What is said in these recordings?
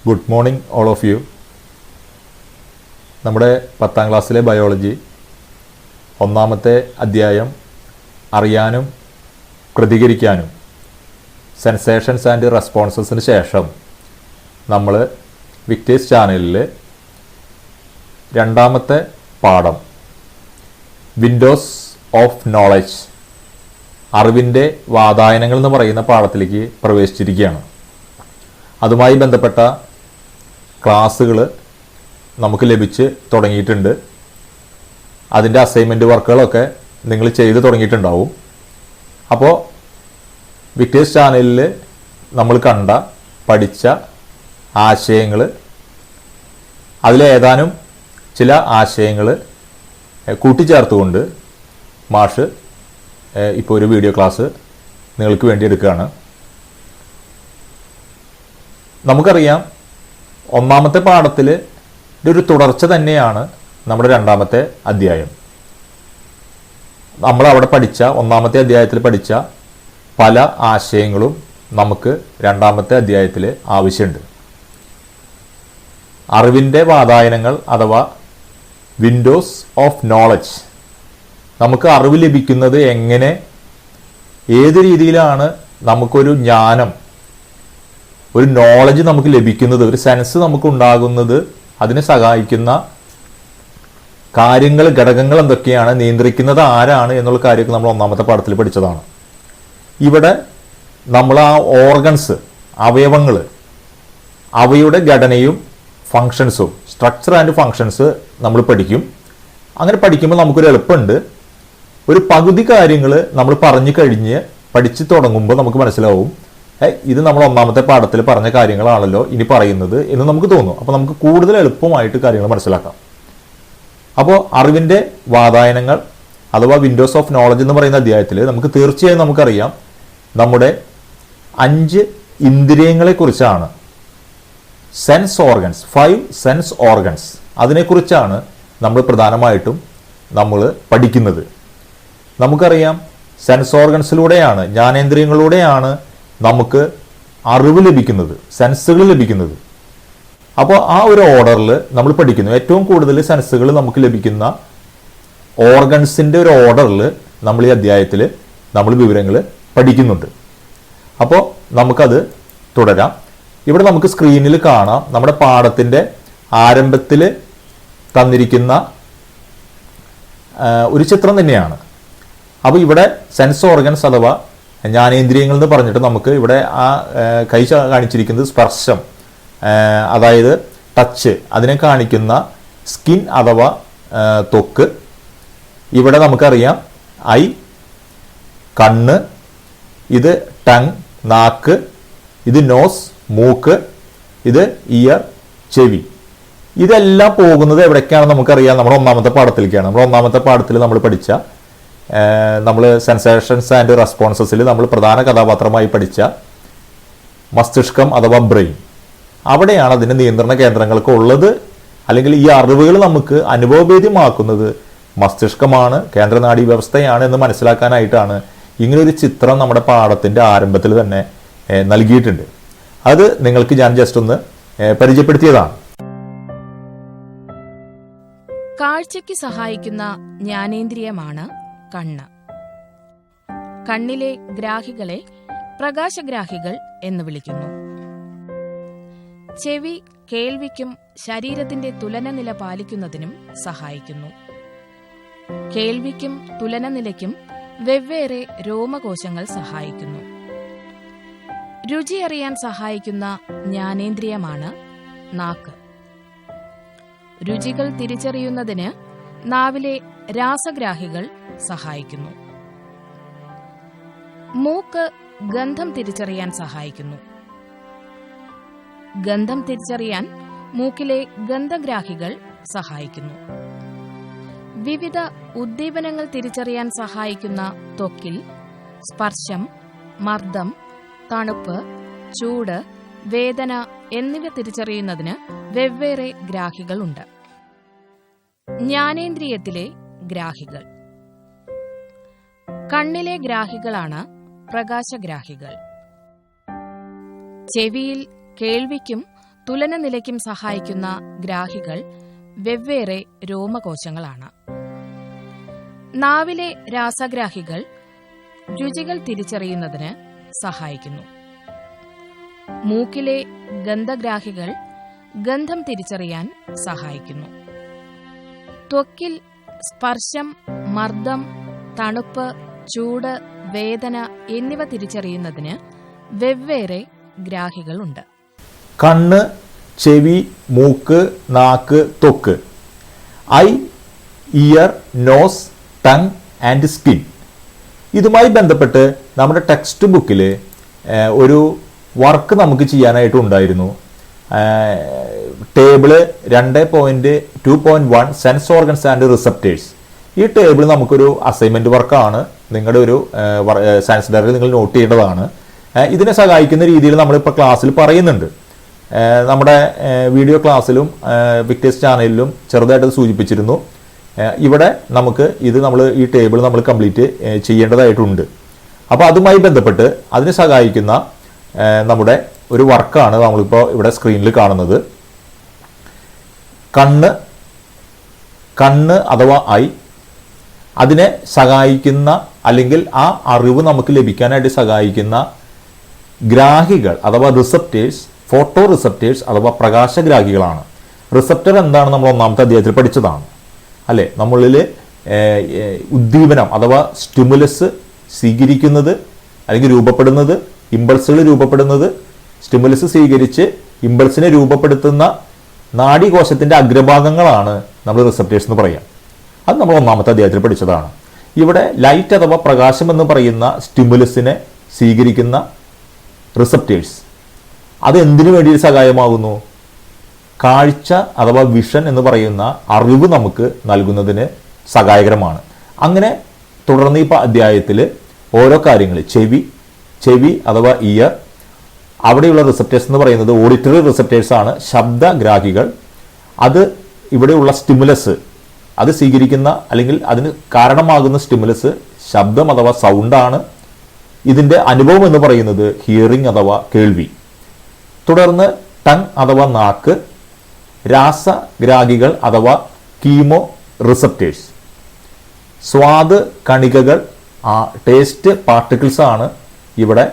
Good morning all of you. നമ്മുടെ 10ാം ക്ലാസ്സിലെ ബയോളജി ഒന്നാമത്തെ അധ്യായം അറിയാനും പ്രതികരിക്കാനും സെൻസേഷൻസ് ആൻഡ് റെസ്പോൺസസിന് ശേഷം നമ്മൾ വിക്ടേഴ്സ് ചാനലിൽ രണ്ടാമത്തെ പാഠം വിൻഡോസ് ഓഫ് നോളജ് അറിവിൻ്റെ വാതായനങ്ങൾ എന്ന് പറയുന്ന പാഠത്തിലേക്ക് പ്രവേശിച്ചിരിക്കുകയാണ്. അതുമായി ബന്ധപ്പെട്ട ക്ലാസ്സുകൾ നമുക്ക് ലഭിച്ച് തുടങ്ങിയിട്ടുണ്ട്. അതിൻ്റെ അസൈൻമെൻറ്റ് വർക്കുകളൊക്കെ നിങ്ങൾ ചെയ്ത് തുടങ്ങിയിട്ടുണ്ടാവും. അപ്പോൾ വിക്ടേഴ്സ് ചാനലിൽ നമ്മൾ കണ്ട പഠിച്ച ആശയങ്ങൾ, അതിലേതാനും ചില ആശയങ്ങൾ കൂട്ടിച്ചേർത്തുകൊണ്ട് മാഷ് ഇപ്പോൾ ഒരു വീഡിയോ ക്ലാസ് നിങ്ങൾക്ക് വേണ്ടി എടുക്കുകയാണ്. നമുക്കറിയാം, ഒന്നാമത്തെ പാഠത്തിൽ ഒരു തുടർച്ച തന്നെയാണ് നമ്മുടെ രണ്ടാമത്തെ അധ്യായം. നമ്മൾ അവിടെ പഠിച്ച ഒന്നാമത്തെ അധ്യായത്തിൽ പഠിച്ച പല ആശയങ്ങളും നമുക്ക് രണ്ടാമത്തെ അധ്യായത്തിൽ ആവശ്യമുണ്ട്. അറിവിൻ്റെ വാതായനങ്ങൾ അഥവാ വിൻഡോസ് ഓഫ് നോളജ്, നമുക്ക് അറിവ് ലഭിക്കുന്നത് എങ്ങനെ, ഏത് രീതിയിലാണ് നമുക്കൊരു ജ്ഞാനം, ഒരു നോളജ് നമുക്ക് ലഭിക്കുന്നത്, ഒരു സെൻസ് നമുക്ക് ഉണ്ടാകുന്നത്, അതിനെ സഹായിക്കുന്ന കാര്യങ്ങൾ, ഘടകങ്ങൾ എന്തൊക്കെയാണ്, നിയന്ത്രിക്കുന്നത് ആരാണ് എന്നുള്ള കാര്യമൊക്കെ നമ്മൾ ഒന്നാമത്തെ പാഠത്തിൽ പഠിച്ചതാണ്. ഇവിടെ നമ്മൾ ആ ഓർഗൻസ്, അവയവങ്ങൾ, അവയുടെ ഘടനയും ഫങ്ഷൻസും, സ്ട്രക്ചർ ആൻഡ് ഫങ്ഷൻസ് നമ്മൾ പഠിക്കും. അങ്ങനെ പഠിക്കുമ്പോൾ നമുക്കൊരു എളുപ്പമുണ്ട്. ഒരു പകുതി കാര്യങ്ങൾ നമ്മൾ പറഞ്ഞു കഴിഞ്ഞ് പഠിച്ചു തുടങ്ങുമ്പോൾ നമുക്ക് മനസ്സിലാവും, ഇത് നമ്മൾ ഒന്നാമത്തെ പാഠത്തിൽ പറഞ്ഞ കാര്യങ്ങളാണല്ലോ ഇനി പറയുന്നത് എന്ന് നമുക്ക് തോന്നും. അപ്പോൾ നമുക്ക് കൂടുതൽ എളുപ്പമായിട്ട് കാര്യങ്ങൾ മനസ്സിലാക്കാം. അപ്പോൾ അറിവിൻ്റെ വാതായനങ്ങൾ അഥവാ വിൻഡോസ് ഓഫ് നോളജ് എന്ന് പറയുന്ന അധ്യായത്തിൽ നമുക്ക് തീർച്ചയായും നമുക്കറിയാം, നമ്മുടെ 5 ഇന്ദ്രിയങ്ങളെക്കുറിച്ചാണ്, സെൻസ് ഓർഗൻസ്, 5 സെൻസ് ഓർഗൻസ്, അതിനെക്കുറിച്ചാണ് നമ്മൾ പ്രധാനമായിട്ടും നമ്മൾ പഠിക്കുന്നത്. നമുക്കറിയാം, സെൻസ് ഓർഗൻസിലൂടെയാണ്, ജ്ഞാനേന്ദ്രിയങ്ങളിലൂടെയാണ് നമുക്ക് അറിവ് ലഭിക്കുന്നത്, സെൻസുകൾ ലഭിക്കുന്നത്. അപ്പോൾ ആ ഒരു ഓർഡറിൽ നമ്മൾ പഠിക്കുന്നു. ഏറ്റവും കൂടുതൽ സെൻസുകൾ നമുക്ക് ലഭിക്കുന്ന ഓർഗൻസിൻ്റെ ഒരു ഓർഡറിൽ നമ്മൾ ഈ അധ്യായത്തിൽ നമ്മൾ വിവരങ്ങൾ പഠിക്കുന്നുണ്ട്. അപ്പോൾ നമുക്കത് തുടരാം. ഇവിടെ നമുക്ക് സ്ക്രീനിൽ കാണാം, നമ്മുടെ പാഠത്തിൻ്റെ ആരംഭത്തിൽ തന്നിരിക്കുന്ന ഒരു ചിത്രം തന്നെയാണ്. അപ്പോൾ ഇവിടെ സെൻസ് ഓർഗൻസ് അഥവാ ജ്ഞാനേന്ദ്രിയങ്ങൾ എന്ന് പറഞ്ഞിട്ട് നമുക്ക് ഇവിടെ ആ കൈ കാണിച്ചിരിക്കുന്നത് സ്പർശം, അതായത് ടച്ച്, അതിനെ കാണിക്കുന്ന സ്കിൻ അഥവാ ത്വക്ക്. ഇവിടെ നമുക്കറിയാം ഐ, കണ്ണ്, ഇത് ടങ്, നാക്ക്, ഇത് നോസ്, മൂക്ക്, ഇത് ഇയർ, ചെവി. ഇതെല്ലാം പോകുന്നത് എവിടേക്കാണെന്ന് നമുക്കറിയാം, നമ്മുടെ ഒന്നാമത്തെ പാഠത്തിലേക്കാണ്. നമ്മുടെ ഒന്നാമത്തെ പാഠത്തിൽ നമ്മൾ പഠിച്ച, നമ്മൾ സെൻസേഷൻസ് ആൻഡ് റെസ്പോൺസസിൽ നമ്മൾ പ്രധാന കഥാപാത്രമായി പഠിച്ച മസ്തിഷ്കം അഥവാ ബ്രെയിൻ, അവിടെയാണ് അതിൻ്റെ നിയന്ത്രണ കേന്ദ്രങ്ങളൊക്കെ ഉള്ളത്. അല്ലെങ്കിൽ ഈ അറിവുകൾ നമുക്ക് അനുഭവഭേദ്യമാക്കുന്നത് മസ്തിഷ്കമാണ്, കേന്ദ്രനാഡീ വ്യവസ്ഥയാണ് എന്ന് മനസ്സിലാക്കാനായിട്ടാണ് ഇങ്ങനൊരു ചിത്രം നമ്മുടെ പാഠത്തിൻ്റെ ആരംഭത്തിൽ തന്നെ നൽകിയിട്ടുണ്ട്. അത് നിങ്ങൾക്ക് ഞാൻ ജസ്റ്റ് ഒന്ന് പരിചയപ്പെടുത്തിയതാണ്. കാഴ്ചയ്ക്ക് സഹായിക്കുന്ന ജ്ഞാനേന്ദ്രിയമാണ് കണ്ണ്. കണ്ണിലെ ഗ്രാഹികളെ പ്രകാശഗ്രാഹികൾ എന്ന് വിളിക്കുന്നു. ചെവി കേൾവിക്കും ശരീരത്തിന്റെ തുലനനില പാലിക്കുന്നതിനും സഹായിക്കുന്നു. കേൾവിക്കും തുലനനിലയ്ക്കും വെവ്വേറെ രോമകോശങ്ങൾ സഹായിക്കുന്നു. രുചി അറിയാൻ സഹായിക്കുന്ന ജ്ഞാനേന്ദ്രിയമാണ് നാക്ക്. രുചികൾ തിരിച്ചറിയുന്നതിന് നാവിലെ രാസഗ്രാഹികൾ സഹായിക്കുന്നു. മൂക്ക് ഗന്ധം തിരിച്ചറിയാൻ സഹായിക്കുന്നു. ഗന്ധം തിരിച്ചറിയാൻ മൂക്കിലെ ഗന്ധഗ്രാഹികൾ സഹായിക്കുന്നു. വിവിധ ഉദ്ദീപനങ്ങൾ തിരിച്ചറിയാൻ സഹായിക്കുന്ന ത്വക്കിൽ സ്പർശം, മർദ്ദം, തണുപ്പ്, ചൂട്, വേദന എന്നിവ തിരിച്ചറിയുന്നതിന് വെവ്വേറെ ഗ്രാഹികളുണ്ട്. ജ്ഞാനേന്ദ്രിയത്തിലെ ഗ്രാഹികൾ. കണ്ണിലെ ഗ്രാഹികളാണ് പ്രകാശഗ്രാഹികൾ. ചെവിയിൽ കേൾവിക്കും തുലന നിലയ്ക്കും സഹായിക്കുന്ന ഗ്രാഹികൾ വെവ്വേറെ രോമകോശങ്ങളാണ്. നാവിലെ രാസഗ്രാഹികൾ രുചികൾ തിരിച്ചറിയുന്നതിന് സഹായിക്കുന്നു. മൂക്കിലെ ഗന്ധഗ്രാഹികൾ ഗന്ധം തിരിച്ചറിയാൻ സഹായിക്കുന്നു. ത്വക്കിൽ സ്പർശം, മർദ്ദം, തണുപ്പ്, ചൂട്, വേദന എന്നിവ തിരിച്ചറിയുന്നതിന് വെവ്വേറെ ഗ്രാഹികളുണ്ട്. കണ്ണ്, ചെവി, മൂക്ക്, നാക്ക്, ത്വക്ക്, eye, ear, nose, tongue and skin. ഇതുമായി ബന്ധപ്പെട്ട് നമ്മുടെ ടെക്സ്റ്റ് ബുക്കിൽ ഒരു വർക്ക് നമുക്ക് ചെയ്യാനായിട്ടുണ്ടായിരുന്നു. Table 2.2.1 sense organs and receptors. ഈ ടേബിൾ നമുക്കൊരു അസൈൻമെന്റ് വർക്കാണ്. നിങ്ങളുടെ ഒരു സയൻസ് ഡയറിയിൽ നിങ്ങൾ നോട്ട് ചെയ്യേണ്ടതാണ്. ഇതിനെ സഹായിക്കുന്ന രീതിയിൽ നമ്മളിപ്പോൾ ക്ലാസ്സിൽ പറയുന്നുണ്ട്. നമ്മുടെ വീഡിയോ ക്ലാസ്സിലും വിക്ടേഴ്സ് ചാനലിലും ചെറുതായിട്ട് സൂചിപ്പിച്ചിരുന്നു. ഇവിടെ നമുക്ക് നമ്മൾ ഈ ടേബിൾ നമ്മൾ കംപ്ലീറ്റ് ചെയ്യേണ്ടതായിട്ടുണ്ട്. അപ്പോൾ അതുമായി ബന്ധപ്പെട്ട് അതിനെ സഹായിക്കുന്ന നമ്മുടെ ഒരു വർക്കാണ് നമ്മളിപ്പോൾ ഇവിടെ സ്ക്രീനിൽ കാണുന്നത്. കണ്ണ് അഥവാ ഐ, അതിനെ സഹായിക്കുന്ന അല്ലെങ്കിൽ ആ അറിവ് നമുക്ക് ലഭിക്കാനായിട്ട് സഹായിക്കുന്ന ഗ്രാഹികൾ അഥവാ റിസപ്റ്റേഴ്സ്, ഫോട്ടോ റിസപ്റ്റേഴ്സ് അഥവാ പ്രകാശഗ്രാഹികളാണ്. റിസപ്റ്റർ എന്താണ് നമ്മൾ ഒന്നാമത്തെ അധ്യായത്തിൽ പഠിച്ചതാണ് അല്ലേ. നമ്മളിൽ ഉദ്ദീപനം അഥവാ സ്റ്റിമുലസ് സ്വീകരിക്കുന്നത് അല്ലെങ്കിൽ രൂപപ്പെടുന്നത്, ഇമ്പൾസുകൾ രൂപപ്പെടുന്നത്, സ്റ്റിമുലസ് സ്വീകരിച്ച് ഇമ്പൾസിനെ രൂപപ്പെടുത്തുന്ന നാഡീകോശത്തിൻ്റെ അഗ്രഭാഗങ്ങളാണ് നമ്മൾ റിസപ്റ്റേഴ്സ് എന്ന് പറയാം. അത് നമ്മൾ ഒന്നാമത്തെ അധ്യായത്തിൽ പഠിച്ചതാണ്. ഇവിടെ ലൈറ്റ് അഥവാ പ്രകാശം എന്ന് പറയുന്ന സ്റ്റിമുലസിനെ സ്വീകരിക്കുന്ന റിസപ്റ്റേഴ്സ് അത് എന്തിനു വേണ്ടി സഹായമാകുന്നു? കാഴ്ച അഥവാ വിഷൻ എന്ന് പറയുന്ന അറിവ് നമുക്ക് നൽകുന്നതിന് സഹായകരമാണ്. അങ്ങനെ തുടർന്ന് ഈ അധ്യായത്തിൽ ഓരോ കാര്യങ്ങൾ, ചെവി അഥവാ ഇയർ, അവിടെയുള്ള റിസപ്റ്റേഴ്സ് എന്ന് പറയുന്നത് ഓഡിറ്ററി റിസപ്റ്റേഴ്സ് ആണ്, ശബ്ദഗ്രാഹികൾ. അത് ഇവിടെയുള്ള സ്റ്റിമുലസ് അത് സ്വീകരിക്കുന്ന അല്ലെങ്കിൽ അതിന് കാരണമാകുന്ന സ്റ്റിമുലസ് ശബ്ദം അഥവാ സൗണ്ടാണ്. ഇതിൻ്റെ അനുഭവം എന്ന് പറയുന്നത് ഹിയറിംഗ് അഥവാ കേൾവി. തുടർന്ന് ടങ് അഥവാ നാക്ക്, രാസഗ്രാഹികൾ അഥവാ കീമോ റിസപ്റ്റേഴ്സ്. സ്വാദ് കണികകൾ, ടേസ്റ്റ് പാർട്ടിക്കിൾസ് ആണ് ഇവിടെ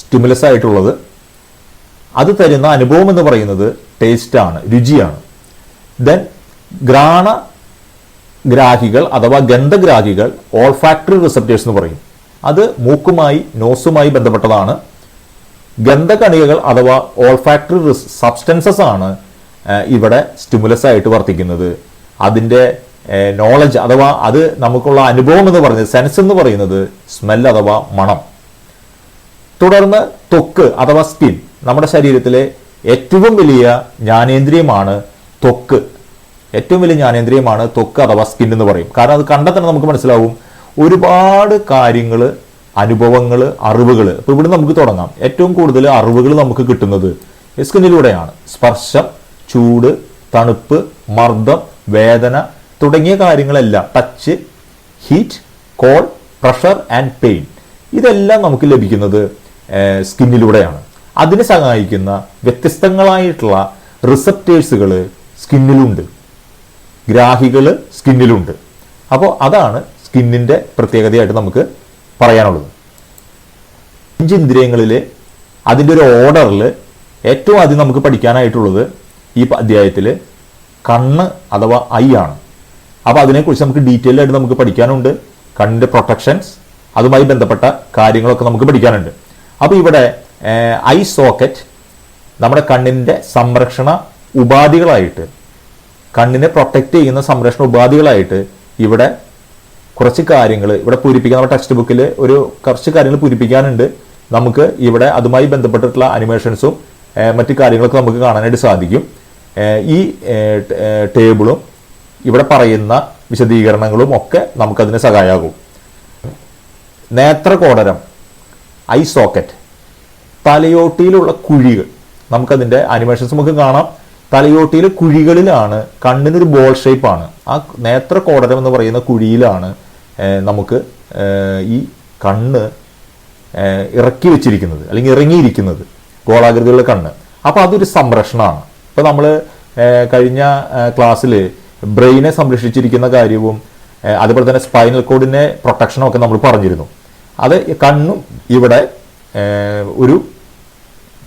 സ്റ്റിമുലസ് ആയിട്ടുള്ളത്. അത് തരുന്ന അനുഭവം എന്ന് പറയുന്നത് ടേസ്റ്റ് ആണ്, രുചിയാണ്. ദെൻ ഗ്രാണഗ്രാഹികൾ അഥവാ ഗന്ധഗ്രാഹികൾ ഓൾഫാക്ടറി റിസപ്റ്റേഴ്സ് എന്ന് പറയും. അത് മൂക്കുമായി നോസുമായി ബന്ധപ്പെട്ടതാണ്. ഗന്ധകണികകൾ അഥവാ ഓൾഫാക്ടറി സബ്സ്റ്റൻസസ് ആണ് ഇവിടെ സ്റ്റിമുലസ് ആയിട്ട് വർത്തിക്കുന്നത്. അതിൻ്റെ നോളജ് അഥവാ അത് നമുക്കുള്ള അനുഭവം എന്ന് പറയുന്നത്, സെൻസ് എന്ന് പറയുന്നത് സ്മെൽ അഥവാ മണം. തുടർന്ന് ത്വക്ക് അഥവാ സ്കിൻ. നമ്മുടെ ശരീരത്തിലെ ഏറ്റവും വലിയ ജ്ഞാനേന്ദ്രിയമാണ് ത്വക്ക്. ഏറ്റവും വലിയ ജ്ഞാനേന്ദ്രിയമാണ് ത്വക്ക് അഥവാ സ്കിൻ എന്ന് പറയും. കാരണം അത് കണ്ടാൽ തന്നെ നമുക്ക് മനസ്സിലാവും ഒരുപാട് കാര്യങ്ങൾ, അനുഭവങ്ങൾ, അറിവുകൾ. ഇപ്പോൾ ഇവിടെ നമുക്ക് തുടങ്ങാം. ഏറ്റവും കൂടുതൽ അറിവുകൾ നമുക്ക് കിട്ടുന്നത് സ്കിന്നിലൂടെയാണ്. സ്പർശം, ചൂട്, തണുപ്പ്, മർദ്ദം, വേദന തുടങ്ങിയ കാര്യങ്ങളെല്ലാം, touch, heat, cold, pressure and pain, ഇതെല്ലാം നമുക്ക് ലഭിക്കുന്നത് സ്കിന്നിലൂടെയാണ്. അതിനെ സഹായിക്കുന്ന വ്യത്യസ്തങ്ങളായിട്ടുള്ള റിസപ്റ്റേഴ്സുകൾ സ്കിന്നിലുണ്ട്, ഗ്രാഹികൾ സ്കിന്നിലുണ്ട്. അപ്പോൾ അതാണ് സ്കിന്നിൻ്റെ പ്രത്യേകതയായിട്ട് നമുക്ക് പറയാനുള്ളത്. 5 ഇന്ദ്രിയങ്ങളിൽ അതിൻ്റെ ഒരു ഓർഡറിൽ ഏറ്റവും ആദ്യം നമുക്ക് പഠിക്കാനായിട്ടുള്ളത് ഈ അധ്യായത്തിൽ കണ്ണ് അഥവാ ഐ ആണ്. അപ്പോൾ അതിനെക്കുറിച്ച് നമുക്ക് ഡീറ്റെയിൽ ആയിട്ട് നമുക്ക് പഠിക്കാനുണ്ട്. കണ്ണിൻ്റെ പ്രൊട്ടക്ഷൻസ്, അതുമായി ബന്ധപ്പെട്ട കാര്യങ്ങളൊക്കെ നമുക്ക് പഠിക്കാനുണ്ട്. അപ്പോൾ ഇവിടെ ഐ സോക്കറ്റ് നമ്മുടെ കണ്ണിൻ്റെ സംരക്ഷണ ഉപാധികളായിട്ട്, കണ്ണിനെ പ്രൊട്ടക്റ്റ് ചെയ്യുന്ന സംരക്ഷണ ഉപാധികളായിട്ട് ഇവിടെ കുറച്ച് കാര്യങ്ങൾ ഇവിടെ പൂരിപ്പിക്കാൻ, നമ്മുടെ ടെക്സ്റ്റ് ബുക്കിൽ കുറച്ച് കാര്യങ്ങൾ പൂരിപ്പിക്കാനുണ്ട്. നമുക്ക് ഇവിടെ അതുമായി ബന്ധപ്പെട്ടിട്ടുള്ള അനിമേഷൻസും മറ്റു കാര്യങ്ങളൊക്കെ നമുക്ക് കാണാനായിട്ട് സാധിക്കും. ഈ ടേബിളും ഇവിടെ പറയുന്ന വിശദീകരണങ്ങളും ഒക്കെ നമുക്കതിന് സഹായമാകും. നേത്രകോടരം, ഐ സോക്കറ്റ്, തലയോട്ടിയിലുള്ള കുഴികൾ, നമുക്കതിൻ്റെ അനിമേഷൻസ് നമുക്ക് കാണാം. തലയോട്ടിയിലെ കുഴികളിലാണ്, കണ്ണിനൊരു ബോൾ ഷേപ്പാണ്. ആ നേത്രകോടരം എന്ന് പറയുന്ന കുഴിയിലാണ് നമുക്ക് ഈ കണ്ണ് ഇറക്കി വെച്ചിരിക്കുന്നത് അല്ലെങ്കിൽ ഇറങ്ങിയിരിക്കുന്നത്, ഗോളാകൃതിയുള്ള കണ്ണ്. അപ്പോൾ അതൊരു സംരക്ഷണമാണ്. ഇപ്പോൾ നമ്മൾ കഴിഞ്ഞ ക്ലാസ്സിൽ ബ്രെയിനെ സംരക്ഷിച്ചിരിക്കുന്ന കാര്യവും അതുപോലെ തന്നെ സ്പൈനൽ കോഡിനെ പ്രൊട്ടക്ഷനും ഒക്കെ നമ്മൾ പറഞ്ഞിരുന്നു. അത് കണ്ണും ഇവിടെ ഒരു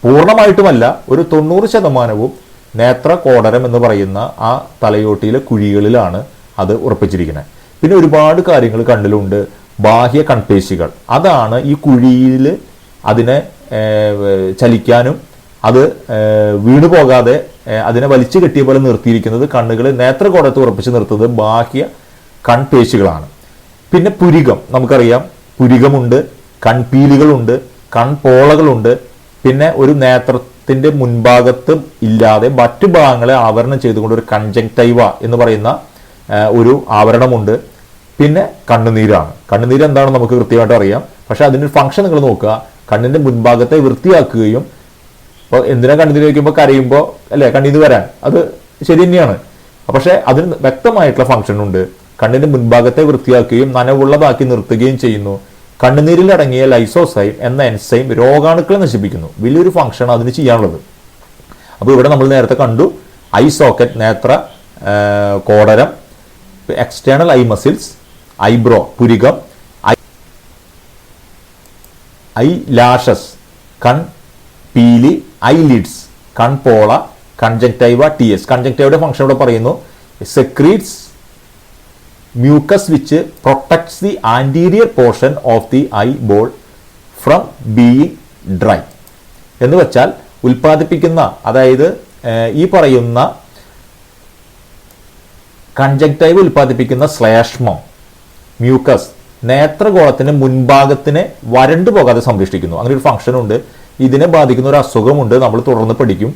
പൂർണ്ണമായിട്ടുമല്ല, ഒരു 90% നേത്രകോടരം എന്ന് പറയുന്ന ആ തലയോട്ടിയിലെ കുഴികളിലാണ് അത് ഉറപ്പിച്ചിരിക്കുന്നത്. പിന്നെ ഒരുപാട് കാര്യങ്ങൾ കണ്ണിലുണ്ട്. ബാഹ്യ കൺപേശികൾ, അതാണ് ഈ കുഴിയിൽ അതിനെ ചലിക്കാനും അത് വീണു പോകാതെ അതിനെ വലിച്ചു കെട്ടിയ പോലെ നിർത്തിയിരിക്കുന്നത്, കണ്ണുകൾ നേത്രകോടത്ത് ഉറപ്പിച്ച് നിർത്തുന്നത് ബാഹ്യ കൺപേശികളാണ്. പിന്നെ പുരികം, നമുക്കറിയാം പുരികമുണ്ട്, കൺപീലികളുണ്ട്, കൺപോളകളുണ്ട്. പിന്നെ ഒരു നേത്രത്തിന്റെ മുൻഭാഗത്ത് ഇല്ലാതെ മറ്റു ഭാഗങ്ങളെ ആവരണം ചെയ്തുകൊണ്ട് ഒരു കൺജങ്ക്ടൈവ എന്ന് പറയുന്ന ഒരു ആവരണമുണ്ട്. പിന്നെ കണ്ണുനീരാണ്. കണ്ണുനീര് എന്താണെന്ന് നമുക്ക് കൃത്യമായിട്ട് അറിയാം. പക്ഷെ അതിൻ്റെ ഫംഗ്ഷൻ നിങ്ങൾ നോക്കുക, കണ്ണിന്റെ മുൻഭാഗത്തെ വൃത്തിയാക്കുകയും, ഇപ്പോൾ എന്തിനാ കണ്ണുനീര് വയ്ക്കുമ്പോൾ കരയുമ്പോൾ അല്ലേ കണ്ണീര് വരാൻ, അത് ശരി തന്നെയാണ്. പക്ഷെ അതിന് വ്യക്തമായിട്ടുള്ള ഫംഗ്ഷൻ ഉണ്ട്. കണ്ണിന്റെ മുൻഭാഗത്തെ വൃത്തിയാക്കുകയും നനവുള്ളതാക്കി നിർത്തുകയും ചെയ്യുന്നു. കണ്ണുനീരിൽ അടങ്ങിയ ലൈസോസൈം എന്ന എൻസൈം രോഗാണുക്കളെ നശിപ്പിക്കുന്നു. വലിയൊരു ഫംഗ്ഷൻ അതിന് ചെയ്യാനുള്ളത്. അപ്പോൾ ഇവിടെ നമ്മൾ നേരത്തെ കണ്ടു ഐ സോക്കറ്റ്, നേത്ര കോടരം, എക്സ്റ്റേണൽ ഐ മസിൽസ്, ഐബ്രോ പുരികം, ഐ ലാഷസ് കൺ പീലി, ഐ ലിഡ്സ് കൺപോള, കൺജങ്ക്ടൈവ ടി എസ്. കൺജങ്ക്ടൈവയുടെ ഫംഗ്ഷൻ ഇവിടെ പറയുന്നു secretes mucus which protects the anterior portion of the eye ball from being dry. എന്ന് വെച്ചാൽ ഉൽപ്പാദിപ്പിക്കുന്ന, അതായത് ഈ പറയുന്ന കൺജങ്ക്ടൈവ് ഉൽപ്പാദിപ്പിക്കുന്ന ശ്ലേഷ്മം മ്യൂക്കസ് നേത്രഗോളത്തിന് മുൻഭാഗത്തിനെ വരണ്ടു പോകാതെ സംരക്ഷിക്കുന്നു. അങ്ങനെ ഒരു ഫംഗ്ഷൻ ഉണ്ട്. ഇതിനെ ബാധിക്കുന്ന ഒരു അസുഖമുണ്ട്, നമ്മൾ തുടർന്ന് പഠിക്കും.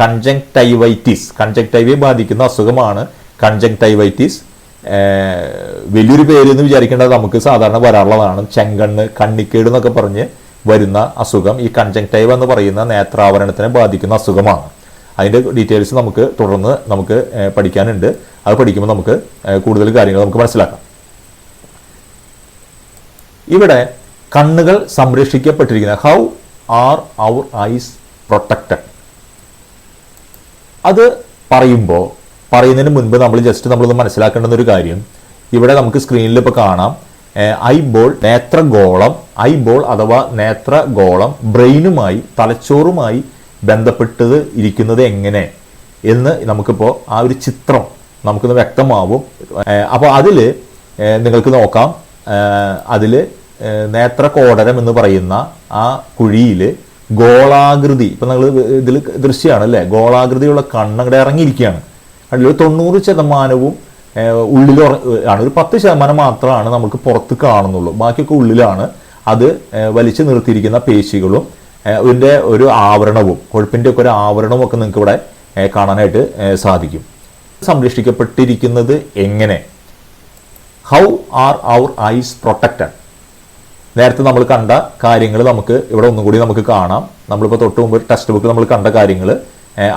കൺജങ്ക്ടൈവൈറ്റിസ്, കൺജങ്ക്ടൈവയെ ബാധിക്കുന്ന അസുഖമാണ് കൺജങ്ക്ടൈവൈറ്റിസ്. വലിയൊരു പേര് എന്ന് വിചാരിക്കേണ്ടത് നമുക്ക് സാധാരണ വരാറുള്ളതാണ്. ചെങ്കണ്ണ്, കണ്ണിക്കേട് എന്നൊക്കെ പറഞ്ഞ് വരുന്ന അസുഖം ഈ കൺജങ്ക്ടൈവ എന്ന് പറയുന്ന നേത്രാവരണത്തിനെ ബാധിക്കുന്ന അസുഖമാണ്. അതിൻ്റെ ഡീറ്റെയിൽസ് നമുക്ക് തുടർന്ന് നമുക്ക് പഠിക്കാനുണ്ട്. അത് പഠിക്കുമ്പോൾ നമുക്ക് കൂടുതൽ കാര്യങ്ങൾ നമുക്ക് മനസ്സിലാക്കാം. ഇവിടെ കണ്ണുകൾ സംരക്ഷിക്കപ്പെട്ടിരിക്കുന്നത്, how are our eyes protected, അത് പറയുന്നതിന് മുൻപ് നമ്മളൊന്ന് മനസ്സിലാക്കേണ്ടുന്ന ഒരു കാര്യം, ഇവിടെ നമുക്ക് സ്ക്രീനിൽ ഇപ്പോൾ കാണാം ഐബോൾ, നേത്രഗോളം. ഐബോൾ അഥവാ നേത്രഗോളം ബ്രെയിനുമായി, തലച്ചോറുമായി ബന്ധപ്പെട്ടത് ഇരിക്കുന്നത് എങ്ങനെ എന്ന് നമുക്കിപ്പോൾ ആ ഒരു ചിത്രം നമുക്കൊന്ന് വ്യക്തമാവും. അപ്പോൾ അതിൽ നിങ്ങൾക്ക് നോക്കാം, അതിൽ നേത്രകോടരം എന്ന് പറയുന്ന ആ കുഴിയിൽ ഗോളാകൃതി, ഇപ്പം നിങ്ങൾ ഇതിൽ ദൃശ്യമാണ് അല്ലേ, ഗോളാകൃതിയുള്ള കണ്ണങ്ങടെ ഇറങ്ങിയിരിക്കുകയാണ്. അതിൽ 90% ഉള്ളിൽ ആണ്, ഒരു 10% മാത്രമാണ് നമുക്ക് പുറത്ത് കാണുന്നുള്ളൂ. ബാക്കിയൊക്കെ ഉള്ളിലാണ്. അത് വലിച്ചു നിർത്തിയിരിക്കുന്ന പേശികളും ഇതിൻ്റെ ഒരു ആവരണവും, കൊഴുപ്പിൻ്റെ ഒക്കെ ഒരു ആവരണവും ഒക്കെ നിങ്ങൾക്ക് ഇവിടെ കാണാനായിട്ട് സാധിക്കും. സംരക്ഷിക്കപ്പെട്ടിരിക്കുന്നത് എങ്ങനെ, how are our eyes protected. നേരത്തെ നമ്മൾ കണ്ട കാര്യങ്ങൾ നമുക്ക് ഇവിടെ ഒന്നും കൂടി നമുക്ക് കാണാം. നമ്മളിപ്പോൾ തൊട്ട് മുമ്പ് ടെക്സ്റ്റ് ബുക്കിൽ നമ്മൾ കണ്ട കാര്യങ്ങൾ,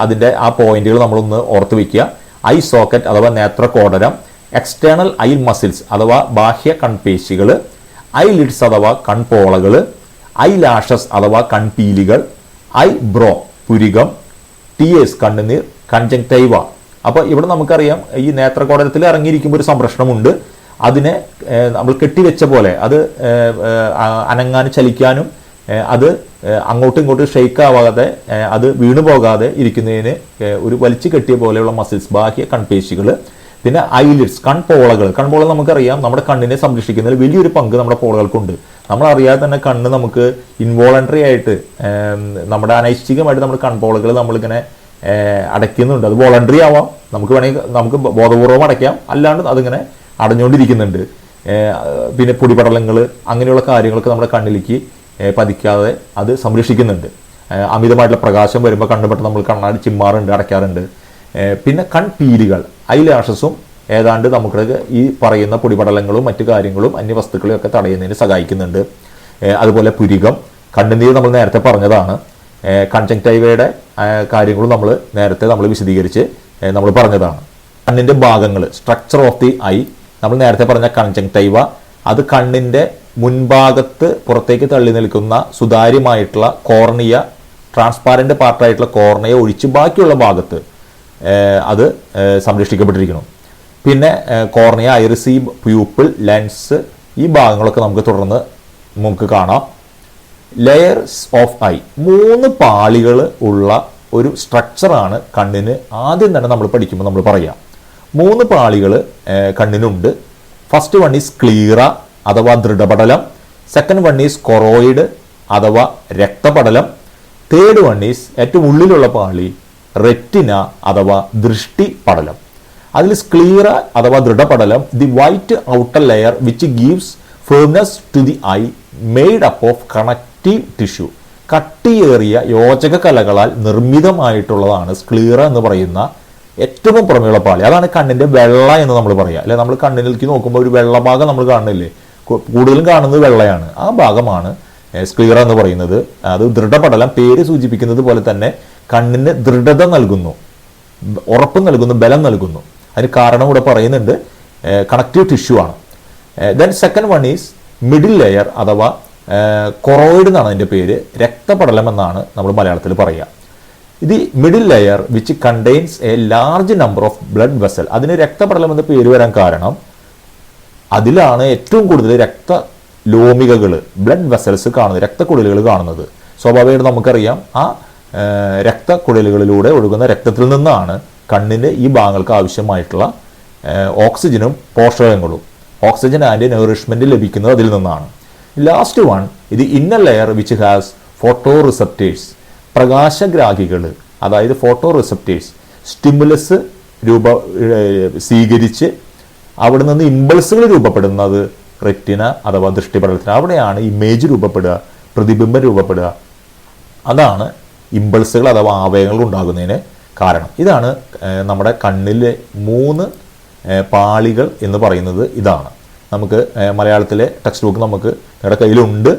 അതിൻ്റെ ആ പോയിന്റുകൾ നമ്മളൊന്ന് ഓർത്ത് വയ്ക്കുക. ഐ സോക്കറ്റ് അഥവാ നേത്രകോടരം, എക്സ്റ്റേണൽ ഐ മസിൽസ് അഥവാ ബാഹ്യ കൺപേശികൾ, ഐ ലിഡ്സ് അഥവാ കൺപോളകൾ, ഐ ലാഷസ് അഥവാ കൺപീലികൾ, ഐ ബ്രോ പുരികം, ടി എസ് കണ്ണുനീർ, കൺജങ്ക്ടൈവ. അപ്പോൾ ഇവിടെ നമുക്കറിയാം ഈ നേത്രകോടരത്തിൽ ഇറങ്ങിയിരിക്കുമ്പോൾ ഒരു സംരക്ഷണമുണ്ട്. അതിനെ നമ്മൾ കെട്ടിവെച്ച പോലെ അത് അനങ്ങാനും ചലിക്കാനും അത് അങ്ങോട്ടും ഇങ്ങോട്ടും ഷെയ്ക്ക് ആവാതെ അത് വീണു പോകാതെ ഇരിക്കുന്നതിന് ഒരു വലിച്ചു കെട്ടിയ പോലെയുള്ള മസിൽസ്, ബാഹ്യ കൺപേശികൾ. പിന്നെ ഐലിഡ്സ് കൺപോളകൾ. നമുക്കറിയാം നമ്മുടെ കണ്ണിനെ സംരക്ഷിക്കുന്നതിൽ വലിയൊരു പങ്ക് നമ്മുടെ പോളകൾക്കുണ്ട്. നമ്മളറിയാതെ തന്നെ കണ്ണ് നമുക്ക് ഇൻവോളണ്ടറി ആയിട്ട്, നമ്മുടെ അനൈച്ഛികമായിട്ട് നമ്മുടെ കൺപോളകൾ നമ്മളിങ്ങനെ അടയ്ക്കുന്നുണ്ട്. അത് വോളണ്ടറി ആവാം, നമുക്ക് വേണമെങ്കിൽ നമുക്ക് ബോധപൂർവം അടയ്ക്കാം, അല്ലാണ്ട് അതിങ്ങനെ അടഞ്ഞുകൊണ്ടിരിക്കുന്നുണ്ട്. പിന്നെ പൊടിപടലങ്ങൾ, അങ്ങനെയുള്ള കാര്യങ്ങളൊക്കെ നമ്മുടെ കണ്ണിലേക്ക് പതിക്കാതെ അത് സംരക്ഷിക്കുന്നുണ്ട്. അമിതമായിട്ടുള്ള പ്രകാശം വരുമ്പോൾ കണ്ണുപെട്ട് നമ്മൾ കണ്ണാടി ചിമ്മാറുണ്ട്, അടയ്ക്കാറുണ്ട്. പിന്നെ കൺപീലികൾ, ഐലാഷസും ഏതാണ്ട് നമുക്ക് ഈ പറയുന്ന പൊടിപടലങ്ങളും മറ്റു കാര്യങ്ങളും അന്യവസ്തുക്കളെയും ഒക്കെ തടയുന്നതിന് സഹായിക്കുന്നുണ്ട്. അതുപോലെ പുരികം, കണ്ണുനീർ നമ്മൾ നേരത്തെ പറഞ്ഞതാണ്. കൺജങ്ക്ടൈവയുടെ കാര്യങ്ങളും നമ്മൾ വിശദീകരിച്ച് നമ്മൾ പറഞ്ഞതാണ്. കണ്ണിൻ്റെ ഭാഗങ്ങൾ, സ്ട്രക്ചർ ഓഫ് ദി ഐ, നമ്മൾ നേരത്തെ പറഞ്ഞ കൺജങ്ക്ടൈവ, അത് കണ്ണിൻ്റെ മുൻഭാഗത്ത് പുറത്തേക്ക് തള്ളി നിൽക്കുന്ന സുതാര്യമായിട്ടുള്ള കോർണിയ ട്രാൻസ്പാരന്റ് പാർട്ടായിട്ടുള്ള കോർണിയ ഒഴിച്ച് ബാക്കിയുള്ള ഭാഗത്ത് അത് സംരക്ഷിക്കപ്പെട്ടിരിക്കണം. പിന്നെ കോർണിയ, ഐറിസ്, പ്യൂപ്പിൾ, ലെൻസ് ഈ ഭാഗങ്ങളൊക്കെ നമുക്ക് കാണാം. ലെയേഴ്സ് ഓഫ് ഐ, 3 പാളികൾ ഉള്ള ഒരു സ്ട്രക്ചറാണ് കണ്ണിന് ആദ്യം തന്നെ നമ്മൾ പഠിക്കുമ്പോൾ നമ്മൾ പറയാം. 3 പാളികൾ കണ്ണിനുണ്ട്. ഫസ്റ്റ് വൺ ഈസ് ക്ലീറ അഥവാ ദൃഢപടലം, സെക്കൻഡ് വൺ ഈസ് കൊറോയിഡ് അഥവാ രക്തപടലം, തേർഡ് വൺ ഈസ് ഏറ്റവും ഉള്ളിലുള്ള പാളി റെറ്റിന അഥവാ ദൃഷ്ടി പടലം. അതിൽ സ്ക്ലീറ അഥവാ ദൃഢപടലം, the white outer layer which gives firmness to the eye made up of connective tissue, കട്ടിയേറിയ യോജക കലകളാൽ നിർമ്മിതമായിട്ടുള്ളതാണ് സ്ക്ലീറ എന്ന് പറയുന്ന ഏറ്റവും പുറമെയുള്ള പാളി. അതാണ് കണ്ണിന്റെ വെള്ള എന്ന് നമ്മൾ പറയുക അല്ലെ. നമ്മൾ കണ്ണിലേക്ക് നോക്കുമ്പോൾ ഒരു വെള്ള ഭാഗം നമ്മൾ കാണുന്നില്ലേ, കൂടുതലും കാണുന്നത് വെള്ളയാണ്. ആ ഭാഗമാണ് സ്ക്ലീറ എന്ന് പറയുന്നത്. അത് ദൃഢപടലം, പേര് സൂചിപ്പിക്കുന്നത് പോലെ തന്നെ കണ്ണിന് ദൃഢത നൽകുന്നു, ഉറപ്പ് നൽകുന്നു, ബലം നൽകുന്നു. അതിന് കാരണം കൂടെ പറയുന്നുണ്ട്, കണക്റ്റീവ് ടിഷ്യൂ ആണ്. Then second one is middle layer അഥവാ കൊറോയിഡ് എന്നാണ് അതിൻ്റെ പേര്, രക്തപടലം എന്നാണ് നമ്മൾ മലയാളത്തിൽ പറയുക. ഇത് middle layer which contains A large number of blood vessel. അതിന് രക്തപടലം എന്ന് പേര് വരാൻ കാരണം അതിലാണ് ഏറ്റവും കൂടുതൽ രക്തലോമികകൾ, ബ്ലഡ് വെസൽസ് കാണുന്നത്, രക്തക്കുഴലുകൾ കാണുന്നത്. സ്വാഭാവികമായിട്ട് നമുക്കറിയാം ആ രക്തക്കുഴലുകളിലൂടെ ഒഴുകുന്ന രക്തത്തിൽ നിന്നാണ് കണ്ണിൻ്റെ ഈ ഭാഗങ്ങൾക്ക് ആവശ്യമായിട്ടുള്ള ഓക്സിജനും പോഷകങ്ങളും, ഓക്സിജൻ ആൻഡ് നറിഷ്മെന്റ് ലഭിക്കുന്നത് അതിൽ നിന്നാണ്. ലാസ്റ്റ് വൺ ഇത് inner layer which has photo receptors, പ്രകാശഗ്രാഹികൾ അതായത് ഫോട്ടോ റിസപ്റ്റേഴ്സ് സ്റ്റിമുലസ് സ്വീകരിച്ച് അവിടെ നിന്ന് ഇമ്പൾസുകൾ രൂപപ്പെടുന്നത് റെറ്റിന അഥവാ ദൃഷ്ടിപടലത്തിന്. അവിടെയാണ് ഇമേജ് രൂപപ്പെടുക, പ്രതിബിംബം രൂപപ്പെടുക. അതാണ് ഇമ്പൾസുകൾ അഥവാ ആവേഗങ്ങൾ ഉണ്ടാകുന്നതിന് കാരണം. ഇതാണ് നമ്മുടെ കണ്ണിലെ 3 പാളികൾ എന്ന് പറയുന്നത്. ഇതാണ് നമുക്ക് മലയാളത്തിലെ ടെക്സ്റ്റ് ബുക്ക് നമുക്ക് നിങ്ങളുടെ കയ്യിലുണ്ട്.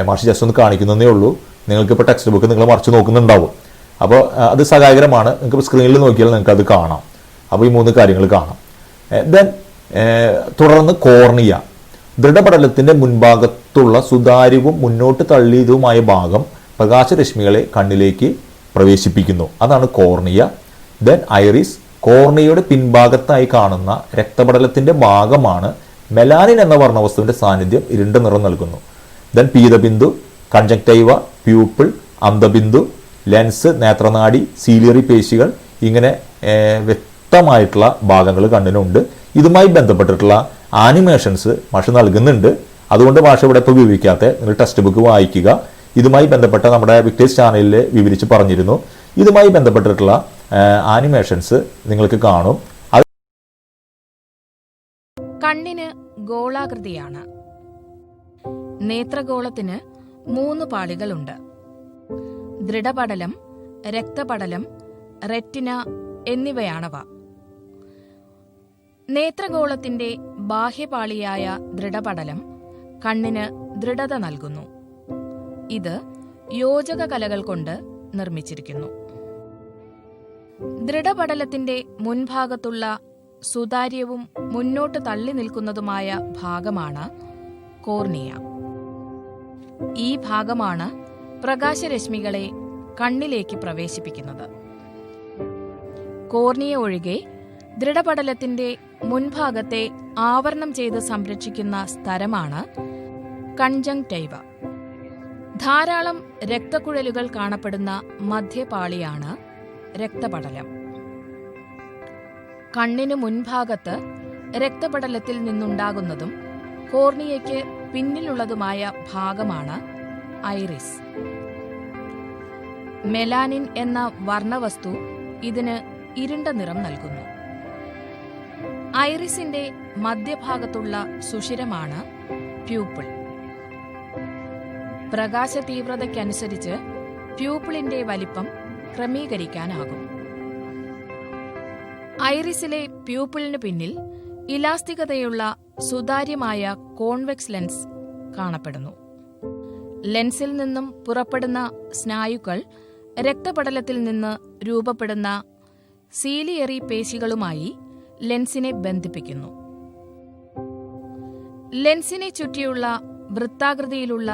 മാഷ് ജസ്റ്റ് ഒന്ന് കാണിക്കുന്നതേ ഉള്ളൂ. നിങ്ങൾക്കിപ്പോൾ ടെക്സ്റ്റ് ബുക്ക് നിങ്ങൾ മറിച്ച് നോക്കുന്നുണ്ടാവും. അപ്പോൾ അത് സഹായകരമാണ്. നിങ്ങൾക്ക് സ്ക്രീനിൽ നോക്കിയാൽ നിങ്ങൾക്ക് അത് കാണാം. അപ്പോൾ ഈ 3 കാര്യങ്ങൾ കാണാം. ദെൻ തുടർന്ന് കോർണിയ, ദൃഢപടലത്തിൻ്റെ മുൻഭാഗത്തുള്ള സുതാര്യവും മുന്നോട്ട് തള്ളിയതുമായ ഭാഗം പ്രകാശരശ്മികളെ കണ്ണിലേക്ക് പ്രവേശിപ്പിക്കുന്നു. അതാണ് കോർണിയ. ദെൻ ഐറിസ്, കോർണിയയുടെ പിൻഭാഗത്തായി കാണുന്ന രക്തപടലത്തിൻ്റെ ഭാഗമാണ്. മെലാനിൻ എന്ന വർണ്ണവസ്തുവിൻ്റെ സാന്നിധ്യം ഇരുണ്ട നിറം നൽകുന്നു. ദെൻ പീതബിന്ദു, കൺജക്റ്റൈവ, പ്യൂപ്പിൾ, അന്തബിന്ദു, ലെൻസ്, നേത്രനാടി, സീലിയറി പേശികൾ, ഇങ്ങനെ വ്യക്തമായിട്ടുള്ള ഭാഗങ്ങൾ കണ്ണിനുണ്ട്. ഇതുമായി ബന്ധപ്പെട്ടിട്ടുള്ള ആനിമേഷൻസ് മാഷ് നൽകുന്നുണ്ട്. അതുകൊണ്ട് മാഷ് ഇവിടെ ഇപ്പോൾ വിവരിക്കാത്ത നിങ്ങൾ ടെക്സ്റ്റ് ബുക്ക് വായിക്കുക. ഇതുമായി ബന്ധപ്പെട്ട നമ്മുടെ വിക്ടേഴ്സ് ചാനലിൽ വിവരിച്ച് പറഞ്ഞിരുന്നു. ഇതുമായി ബന്ധപ്പെട്ടിട്ടുള്ള ആനിമേഷൻസ് നിങ്ങൾക്ക് കാണും. കണ്ണിന് ഗോളാകൃതിയാണ്. നേത്രഗോളത്തിന് 3 പാളികളുണ്ട്. ദൃഢപടലം, രക്തപടലം, റെറ്റിന എന്നിവയാണവ. നേത്രഗോളത്തിന്റെ ബാഹ്യപാളിയായ ദൃഢപടലം കണ്ണിന് ദൃഢത നൽകുന്നു. ഇത് യോജക കലകൾ കൊണ്ട് നിർമ്മിച്ചിരിക്കുന്നു. ദൃഢപടലത്തിന്റെ മുൻഭാഗത്തുള്ള സുതാര്യവും മുന്നോട്ട് തള്ളി നിൽക്കുന്നതുമായ ഭാഗമാണ് കോർണിയ. ഈ ഭാഗമാണ് പ്രകാശരശ്മികളെ കണ്ണിലേക്ക് പ്രവേശിപ്പിക്കുന്നത്. കോർണിയ ഒഴികെ ദൃഢപടലത്തിന്റെ മുൻഭാഗത്തെ ആവരണം ചെയ്ത് സംരക്ഷിക്കുന്ന സ്ഥലമാണ് കൺജങ്ക്റ്റൈവ. ധാരാളം രക്തക്കുഴലുകൾ കാണപ്പെടുന്ന മധ്യപാളിയാണ് രക്തപടലം. കണ്ണിനു മുൻഭാഗത്ത് രക്തപടലത്തിൽ നിന്നുണ്ടാകുന്നതും കോർണിയയ്ക്ക് പിന്നിലുള്ളതുമായ ഭാഗമാണ് ഐറിസ്. മെലാനിൻ എന്ന വർണ്ണവസ്തു ഇതിന് ഇരുണ്ട നിറം നൽകുന്നു. ഐറിസിന്റെ മധ്യഭാഗത്തുള്ള സുഷിരമാണ് പ്യൂപ്പിൾ. പ്രകാശ തീവ്രതയ്ക്കനുസരിച്ച് പ്യൂപ്പിളിന്റെ വലിപ്പം ക്രമീകരിക്കാനാകും. ഐറിസിലെ പ്യൂപ്പിളിന് പിന്നിൽ ഇലാസ്തികതയുള്ള സുതാര്യമായ കോൺവെക്സ് ലെൻസ് കാണപ്പെടുന്നു. ലെൻസിൽ നിന്നും പുറപ്പെടുന്ന സ്നായുക്കൾ രക്തപടലത്തിൽ നിന്ന് രൂപപ്പെടുന്ന സീലിയറി പേശികളുമായി ലെൻസിനെ ബന്ധിപ്പിക്കുന്നു. ലെൻസിനെ ചുറ്റിയുള്ള വൃത്താകൃതിയിലുള്ള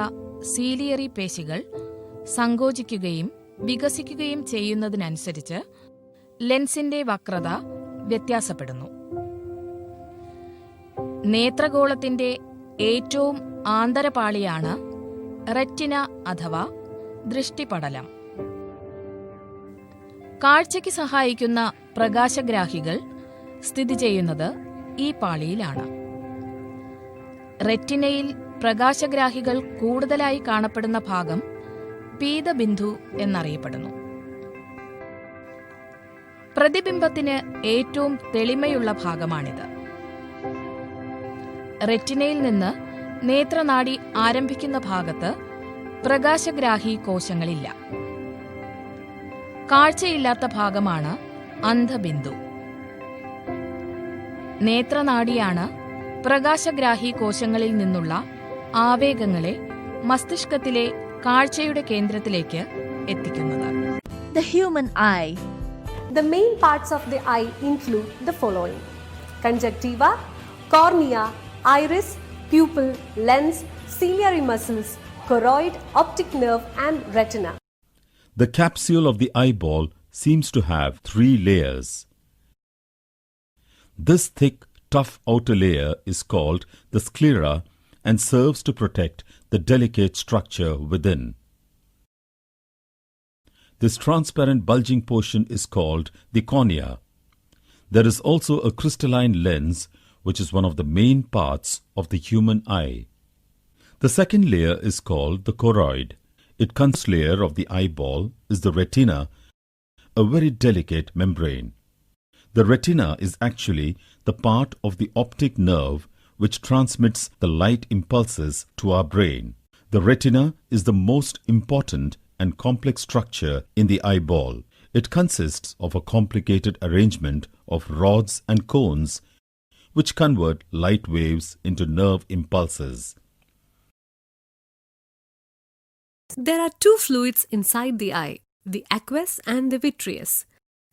സീലിയറി പേശികൾ സങ്കോചിക്കുകയും വികസിക്കുകയും ചെയ്യുന്നതിനനുസരിച്ച് ലെൻസിന്റെ വക്രത വ്യത്യാസപ്പെടുന്നു. നേത്രഗോളത്തിന്റെ ഏറ്റവും ആന്തരപാളിയാണ് റെറ്റിന അഥവാ ദൃഷ്ടിപടലം. കാഴ്ചയ്ക്ക് സഹായിക്കുന്ന പ്രകാശഗ്രാഹികൾ സ്ഥിതി ചെയ്യുന്നത് ഈ പാളിയിലാണ്. റെറ്റിനയിൽ പ്രകാശഗ്രാഹികൾ കൂടുതലായി കാണപ്പെടുന്ന ഭാഗം പീതബിന്ദു എന്നറിയപ്പെടുന്നു. പ്രതിബിംബത്തിന് ഏറ്റവും തെളിമയുള്ള ഭാഗമാണിത്. റെറ്റിനയിൽ നിന്ന് നേത്രനാഡി ആരംഭിക്കുന്ന ഭാഗത്ത് പ്രകാശഗ്രാഹി കോശങ്ങളില്ല. കാഴ്ചയില്ലാത്ത ഭാഗമാണ് അന്ധബിന്ദു. നേത്രനാഡിയാണ് പ്രകാശഗ്രാഹി കോശങ്ങളിൽ നിന്നുള്ള ആവേഗങ്ങളെ മസ്തിഷ്കത്തിലെ കാഴ്ചയുടെ കേന്ദ്രത്തിലേക്ക് എത്തിക്കുന്നത്. The human eye. The main parts of the eye include the following: conjunctiva, cornea, iris, pupil, lens, ciliary muscles, choroid, optic nerve, and retina. The capsule of the eyeball seems to have 3 layers. This thick, tough outer layer is called the sclera and serves to protect the delicate structure within. This transparent bulging portion is called the cornea. There is also a crystalline lens, which is one of the main parts of the human eye. The second layer is called the choroid. It consists layer of the eyeball is the retina, a very delicate membrane. The retina is actually the part of the optic nerve which transmits the light impulses to our brain. The retina is the most important and complex structure in the eyeball. It consists of a complicated arrangement of rods and cones which convert light waves into nerve impulses. There are 2 fluids inside the eye, the aqueous and the vitreous.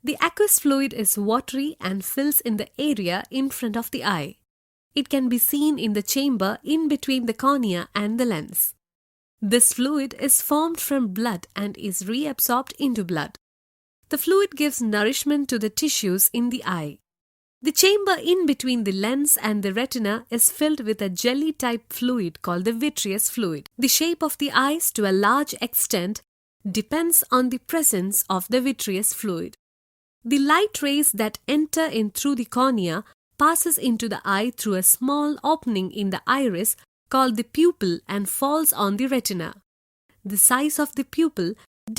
The aqueous fluid is watery and fills in the area in front of the eye. It can be seen in the chamber in between the cornea and the lens. This fluid is formed from blood and is reabsorbed into blood. The fluid gives nourishment to the tissues in the eye. The chamber in between the lens and the retina is filled with a jelly-type fluid called the vitreous fluid. The shape of the eyes to a large extent depends on the presence of the vitreous fluid. The light rays that enter in through the cornea passes into the eye through a small opening in the iris called the pupil and falls on the retina. The size of the pupil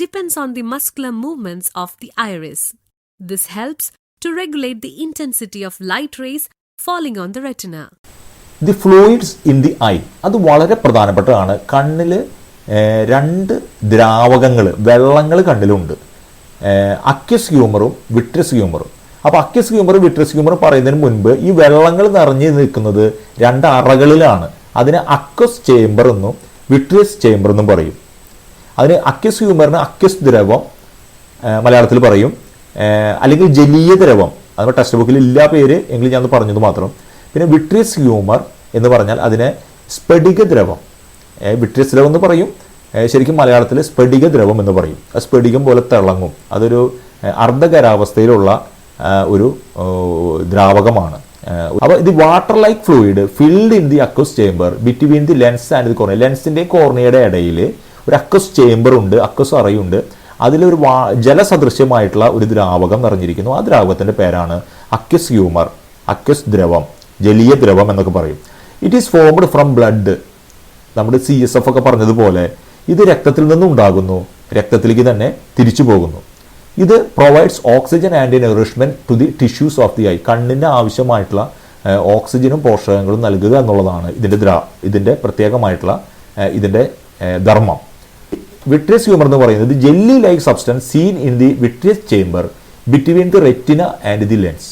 depends on the muscular movements of the iris. This helps to regulate the intensity of light rays falling on the retina. The fluids in the I അത് വളരെ പ്രധാനപ്പെട്ടതാണ്. കണ്ണിൽ 2 ദ്രാവകങ്ങൾ, വെള്ളങ്ങൾ കണ്ണിലുണ്ട്. അക്യസ് ഹ്യൂമറും vitreous ഹ്യൂമറും. അപ്പോൾ അക്യസ് ഹ്യൂമറും vitreous ഹ്യൂമറും പറയുന്നതിന് മുൻപ് ഈ വെള്ളങ്ങൾ നിറഞ്ഞു നിൽക്കുന്നത് 2 അറകളിലാണ്. അതിന് അക്വസ് ചേംബർ എന്നും വിട്രിയസ് ചേംബർ എന്നും പറയും. അതിന് അക്വസ് ഹ്യൂമറിന് അക്വസ് ദ്രവം മലയാളത്തിൽ പറയും, അല്ലെങ്കിൽ ജലീയ ദ്രവം. അത് ടെക്സ്റ്റ് ബുക്കിൽ ഇല്ല പേര്, എങ്കിലും ഞാൻ പറഞ്ഞത് മാത്രം. പിന്നെ വിട്രിയസ് ഹ്യൂമർ എന്ന് പറഞ്ഞാൽ അതിനെ സ്ഫടിക ദ്രവം, വിട്രിയസ് ദ്രവം എന്ന് പറയും. ശരിക്കും മലയാളത്തിൽ സ്ഫടിക ദ്രവം എന്ന് പറയും. സ്ഫടികം പോലെ തിളങ്ങും. അതൊരു അർദ്ധഖരാവസ്ഥയിലുള്ള ഒരു ദ്രാവകമാണ്. അപ്പോൾ ഇത് water like fluid filled in the aqueous chamber between the lens and the cornea. ലെൻസിൻ്റെ കോർണിയയുടെ ഇടയിൽ ഒരു അക്വസ് ചേംബർ ഉണ്ട്, അക്വസ് അറയുണ്ട്. അതിലൊരു ജലസദൃശ്യമായിട്ടുള്ള ഒരു ദ്രാവകം നിറഞ്ഞിരിക്കുന്നു. ആ ദ്രാവകത്തിൻ്റെ പേരാണ് അക്വസ് ഹ്യൂമർ, അക്വസ് ദ്രവം, ജലീയ ദ്രവം എന്നൊക്കെ പറയും. It is formed from blood. നമ്മുടെ CSF ഒക്കെ പറഞ്ഞതുപോലെ ഇത് രക്തത്തിൽ നിന്നുണ്ടാകുന്നു, രക്തത്തിലേക്ക് തന്നെ തിരിച്ചു പോകുന്നു. ഇത് provides oxygen and nourishment to the tissues of the eye. കണ്ണിന് ആവശ്യമായിട്ടുള്ള ഓക്സിജനും പോഷകങ്ങളും നൽകുക എന്നുള്ളതാണ് ഇതിൻ്റെ പ്രത്യേകമായിട്ടുള്ള ഇതിൻ്റെ ധർമ്മം. വിട്രിയസ് ഹ്യൂമർ എന്ന് പറയുന്നത് jelly like substance seen in the vitreous chamber between the retina and the lens.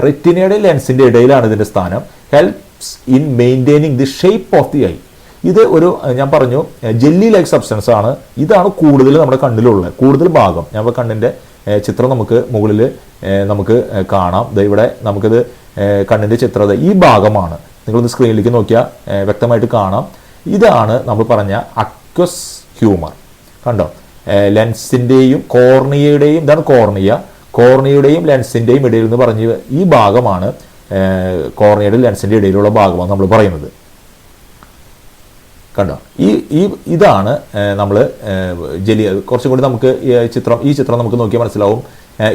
റെറ്റിനയുടെ ലെൻസിൻ്റെ ഇടയിലാണ് ഇതിൻ്റെ സ്ഥാനം. Helps in maintaining the shape of the eye. ഇത് ഒരു ഞാൻ പറഞ്ഞു ജെല്ലി ലൈക്ക് സബ്സ്റ്റൻസ് ആണ്. ഇതാണ് കൂടുതൽ നമ്മുടെ കണ്ണിലുള്ള കൂടുതൽ ഭാഗം. ഞാൻ കണ്ണിൻ്റെ ചിത്രം നമുക്ക് മുകളിൽ നമുക്ക് കാണാം. ഇവിടെ നമുക്കിത് കണ്ണിൻ്റെ ചിത്രം ഈ ഭാഗമാണ്. നിങ്ങളൊന്ന് സ്ക്രീനിലേക്ക് നോക്കിയാൽ വ്യക്തമായിട്ട് കാണാം. ഇതാണ് നമ്മൾ പറഞ്ഞ അക്വസ് ഹ്യൂമർ. കണ്ടോ, ലെൻസിൻ്റെയും കോർണിയയുടെയും, ഇതാണ് കോർണിയയുടെയും ലെൻസിൻ്റെയും ഇടയിൽ എന്ന് പറഞ്ഞ് ഈ ഭാഗമാണ് കോർണിയയുടെ ലെൻസിൻ്റെ ഇടയിലുള്ള ഭാഗമാണ് നമ്മൾ പറയുന്നത്. കണ്ടോ, ഇതാണ് നമ്മൾ കുറച്ചും കൂടി നമുക്ക് ഈ ചിത്രം നമുക്ക് നോക്കിയാൽ മനസ്സിലാവും.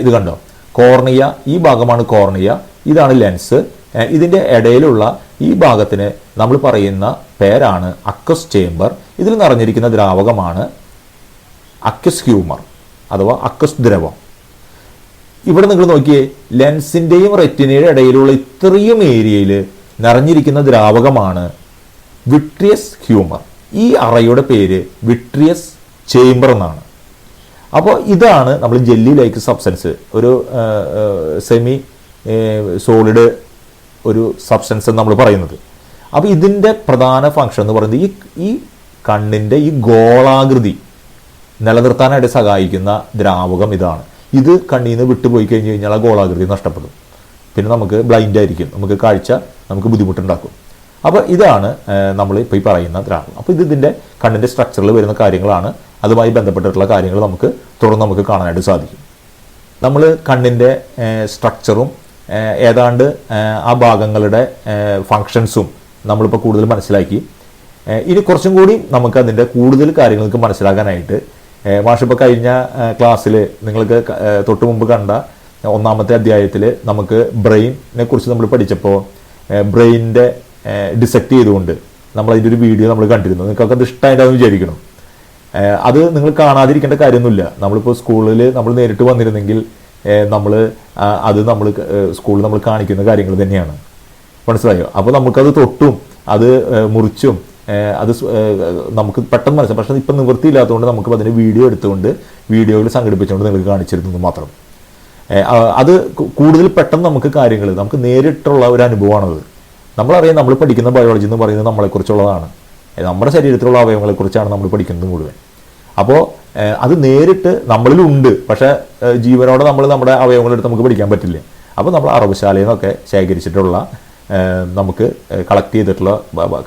ഇത് കണ്ടോ, കോർണിയ, ഈ ഭാഗമാണ് കോർണിയ, ഇതാണ് ലെൻസ്. ഇതിൻ്റെ ഇടയിലുള്ള ഈ ഭാഗത്തിന് നമ്മൾ പറയുന്ന പേരാണ് അക്വസ് ചേംബർ. ഇതിൽ നിറഞ്ഞിരിക്കുന്ന ദ്രാവകമാണ് അക്വസ് ഹ്യൂമർ അഥവാ അക്വസ് ദ്രവം. ഇവിടെ നിങ്ങൾ നോക്കിയേ, ലെൻസിൻ്റെയും റെറ്റിനയുടെ ഇടയിലുള്ള ഇത്രയും ഏരിയയിൽ നിറഞ്ഞിരിക്കുന്ന ദ്രാവകമാണ് വിട്രിയസ് ഹ്യൂമർ. ഈ അറയുടെ പേര് വിട്രിയസ് ചേംബർ എന്നാണ്. അപ്പോൾ ഇതാണ് നമ്മൾ ജെല്ലി ലൈക്ക് സബ്സ്റ്റൻസ്, ഒരു സെമി സോളിഡ് ഒരു സബ്സ്റ്റൻസ് നമ്മൾ പറയുന്നത്. അപ്പോൾ ഇതിൻ്റെ പ്രധാന ഫംഗ്ഷൻ എന്ന് പറയുന്നത് ഈ കണ്ണിൻ്റെ ഈ ഗോളാകൃതി നിലനിർത്താനായിട്ട് സഹായിക്കുന്ന ദ്രാവകം ഇതാണ്. ഇത് കണ്ണിൽ നിന്ന് വിട്ടുപോയി കഴിഞ്ഞ് കഴിഞ്ഞാൽ ആ ഗോളാകൃതി നഷ്ടപ്പെടും. പിന്നെ നമുക്ക് ബ്ലൈൻഡ് ആയിരിക്കും, നമുക്ക് കാഴ്ച നമുക്ക് ബുദ്ധിമുട്ടുണ്ടാക്കും. അപ്പോൾ ഇതാണ് നമ്മൾ ഇപ്പോൾ ഈ പറയുന്ന ദ്രാവകം. അപ്പോൾ ഇതിൻ്റെ കണ്ണിൻ്റെ സ്ട്രക്ചറിൽ വരുന്ന കാര്യങ്ങളാണ്. അതുമായി ബന്ധപ്പെട്ടിട്ടുള്ള കാര്യങ്ങൾ തുടർന്ന് നമുക്ക് കാണാനായിട്ട് സാധിക്കും. നമ്മൾ കണ്ണിൻ്റെ സ്ട്രക്ചറും ഏതാണ്ട് ആ ഭാഗങ്ങളുടെ ഫങ്ഷൻസും നമ്മളിപ്പോൾ കൂടുതൽ മനസ്സിലാക്കി. ഇനി കുറച്ചും കൂടി നമുക്ക് അതിൻ്റെ കൂടുതൽ കാര്യങ്ങൾക്ക് മനസ്സിലാക്കാനായിട്ട് മാഷിപ്പോൾ കഴിഞ്ഞ ക്ലാസ്സിൽ നിങ്ങൾക്ക് തൊട്ട് മുമ്പ് കണ്ട 1-ാമത്തെ അധ്യായത്തിൽ നമുക്ക് ബ്രെയിനെ കുറിച്ച് നമ്മൾ പഠിച്ചപ്പോൾ ബ്രെയിനിൻ്റെ ഡിസെക്ട് ചെയ്തുകൊണ്ട് നമ്മളതിൻ്റെ ഒരു വീഡിയോ നമ്മൾ കണ്ടിരുന്നു. നിങ്ങൾക്കൊക്കെ അത് ഇഷ്ടമായിട്ടാണെന്ന് വിചാരിക്കണം. അത് നിങ്ങൾ കാണാതിരിക്കേണ്ട കാര്യമൊന്നുമില്ല. നമ്മളിപ്പോൾ സ്കൂളിൽ നമ്മൾ നേരിട്ട് വന്നിരുന്നെങ്കിൽ നമ്മൾ സ്കൂളിൽ നമ്മൾ കാണിക്കുന്ന കാര്യങ്ങൾ തന്നെയാണ്. മനസ്സിലായോ? അപ്പോൾ നമുക്കത് തൊട്ടും അത് മുറിച്ചും അത് നമുക്ക് പെട്ടെന്ന് മനസ്സിലാവും. പക്ഷേ ഇപ്പം നിവൃത്തിയില്ലാത്തതുകൊണ്ട് നമുക്ക് അതിന് വീഡിയോ എടുത്തുകൊണ്ട് വീഡിയോയിൽ സംഘടിപ്പിച്ചുകൊണ്ട് നിങ്ങൾക്ക് കാണിച്ചിരുന്നത് മാത്രം. അത് കൂടുതൽ പെട്ടെന്ന് നമുക്ക് നേരിട്ടുള്ള ഒരു അനുഭവമാണത്. നമ്മളറിയാം, നമ്മൾ പഠിക്കുന്ന ബയോളജി എന്ന് പറയുന്നത് നമ്മളെക്കുറിച്ചുള്ളതാണ്. നമ്മുടെ ശരീരത്തിലുള്ള അവയവങ്ങളെക്കുറിച്ചാണ് നമ്മൾ പഠിക്കുന്നത് മുഴുവൻ. അപ്പോൾ അത് നേരിട്ട് നമ്മളിലുണ്ട്. പക്ഷേ ജീവനോടെ നമ്മുടെ അവയവങ്ങളെടുത്ത് നമുക്ക് പഠിക്കാൻ പറ്റില്ല. അപ്പോൾ നമ്മൾ അറബുശാലയിൽ നിന്നൊക്കെ ശേഖരിച്ചിട്ടുള്ള നമുക്ക് കളക്ട് ചെയ്തിട്ടുള്ള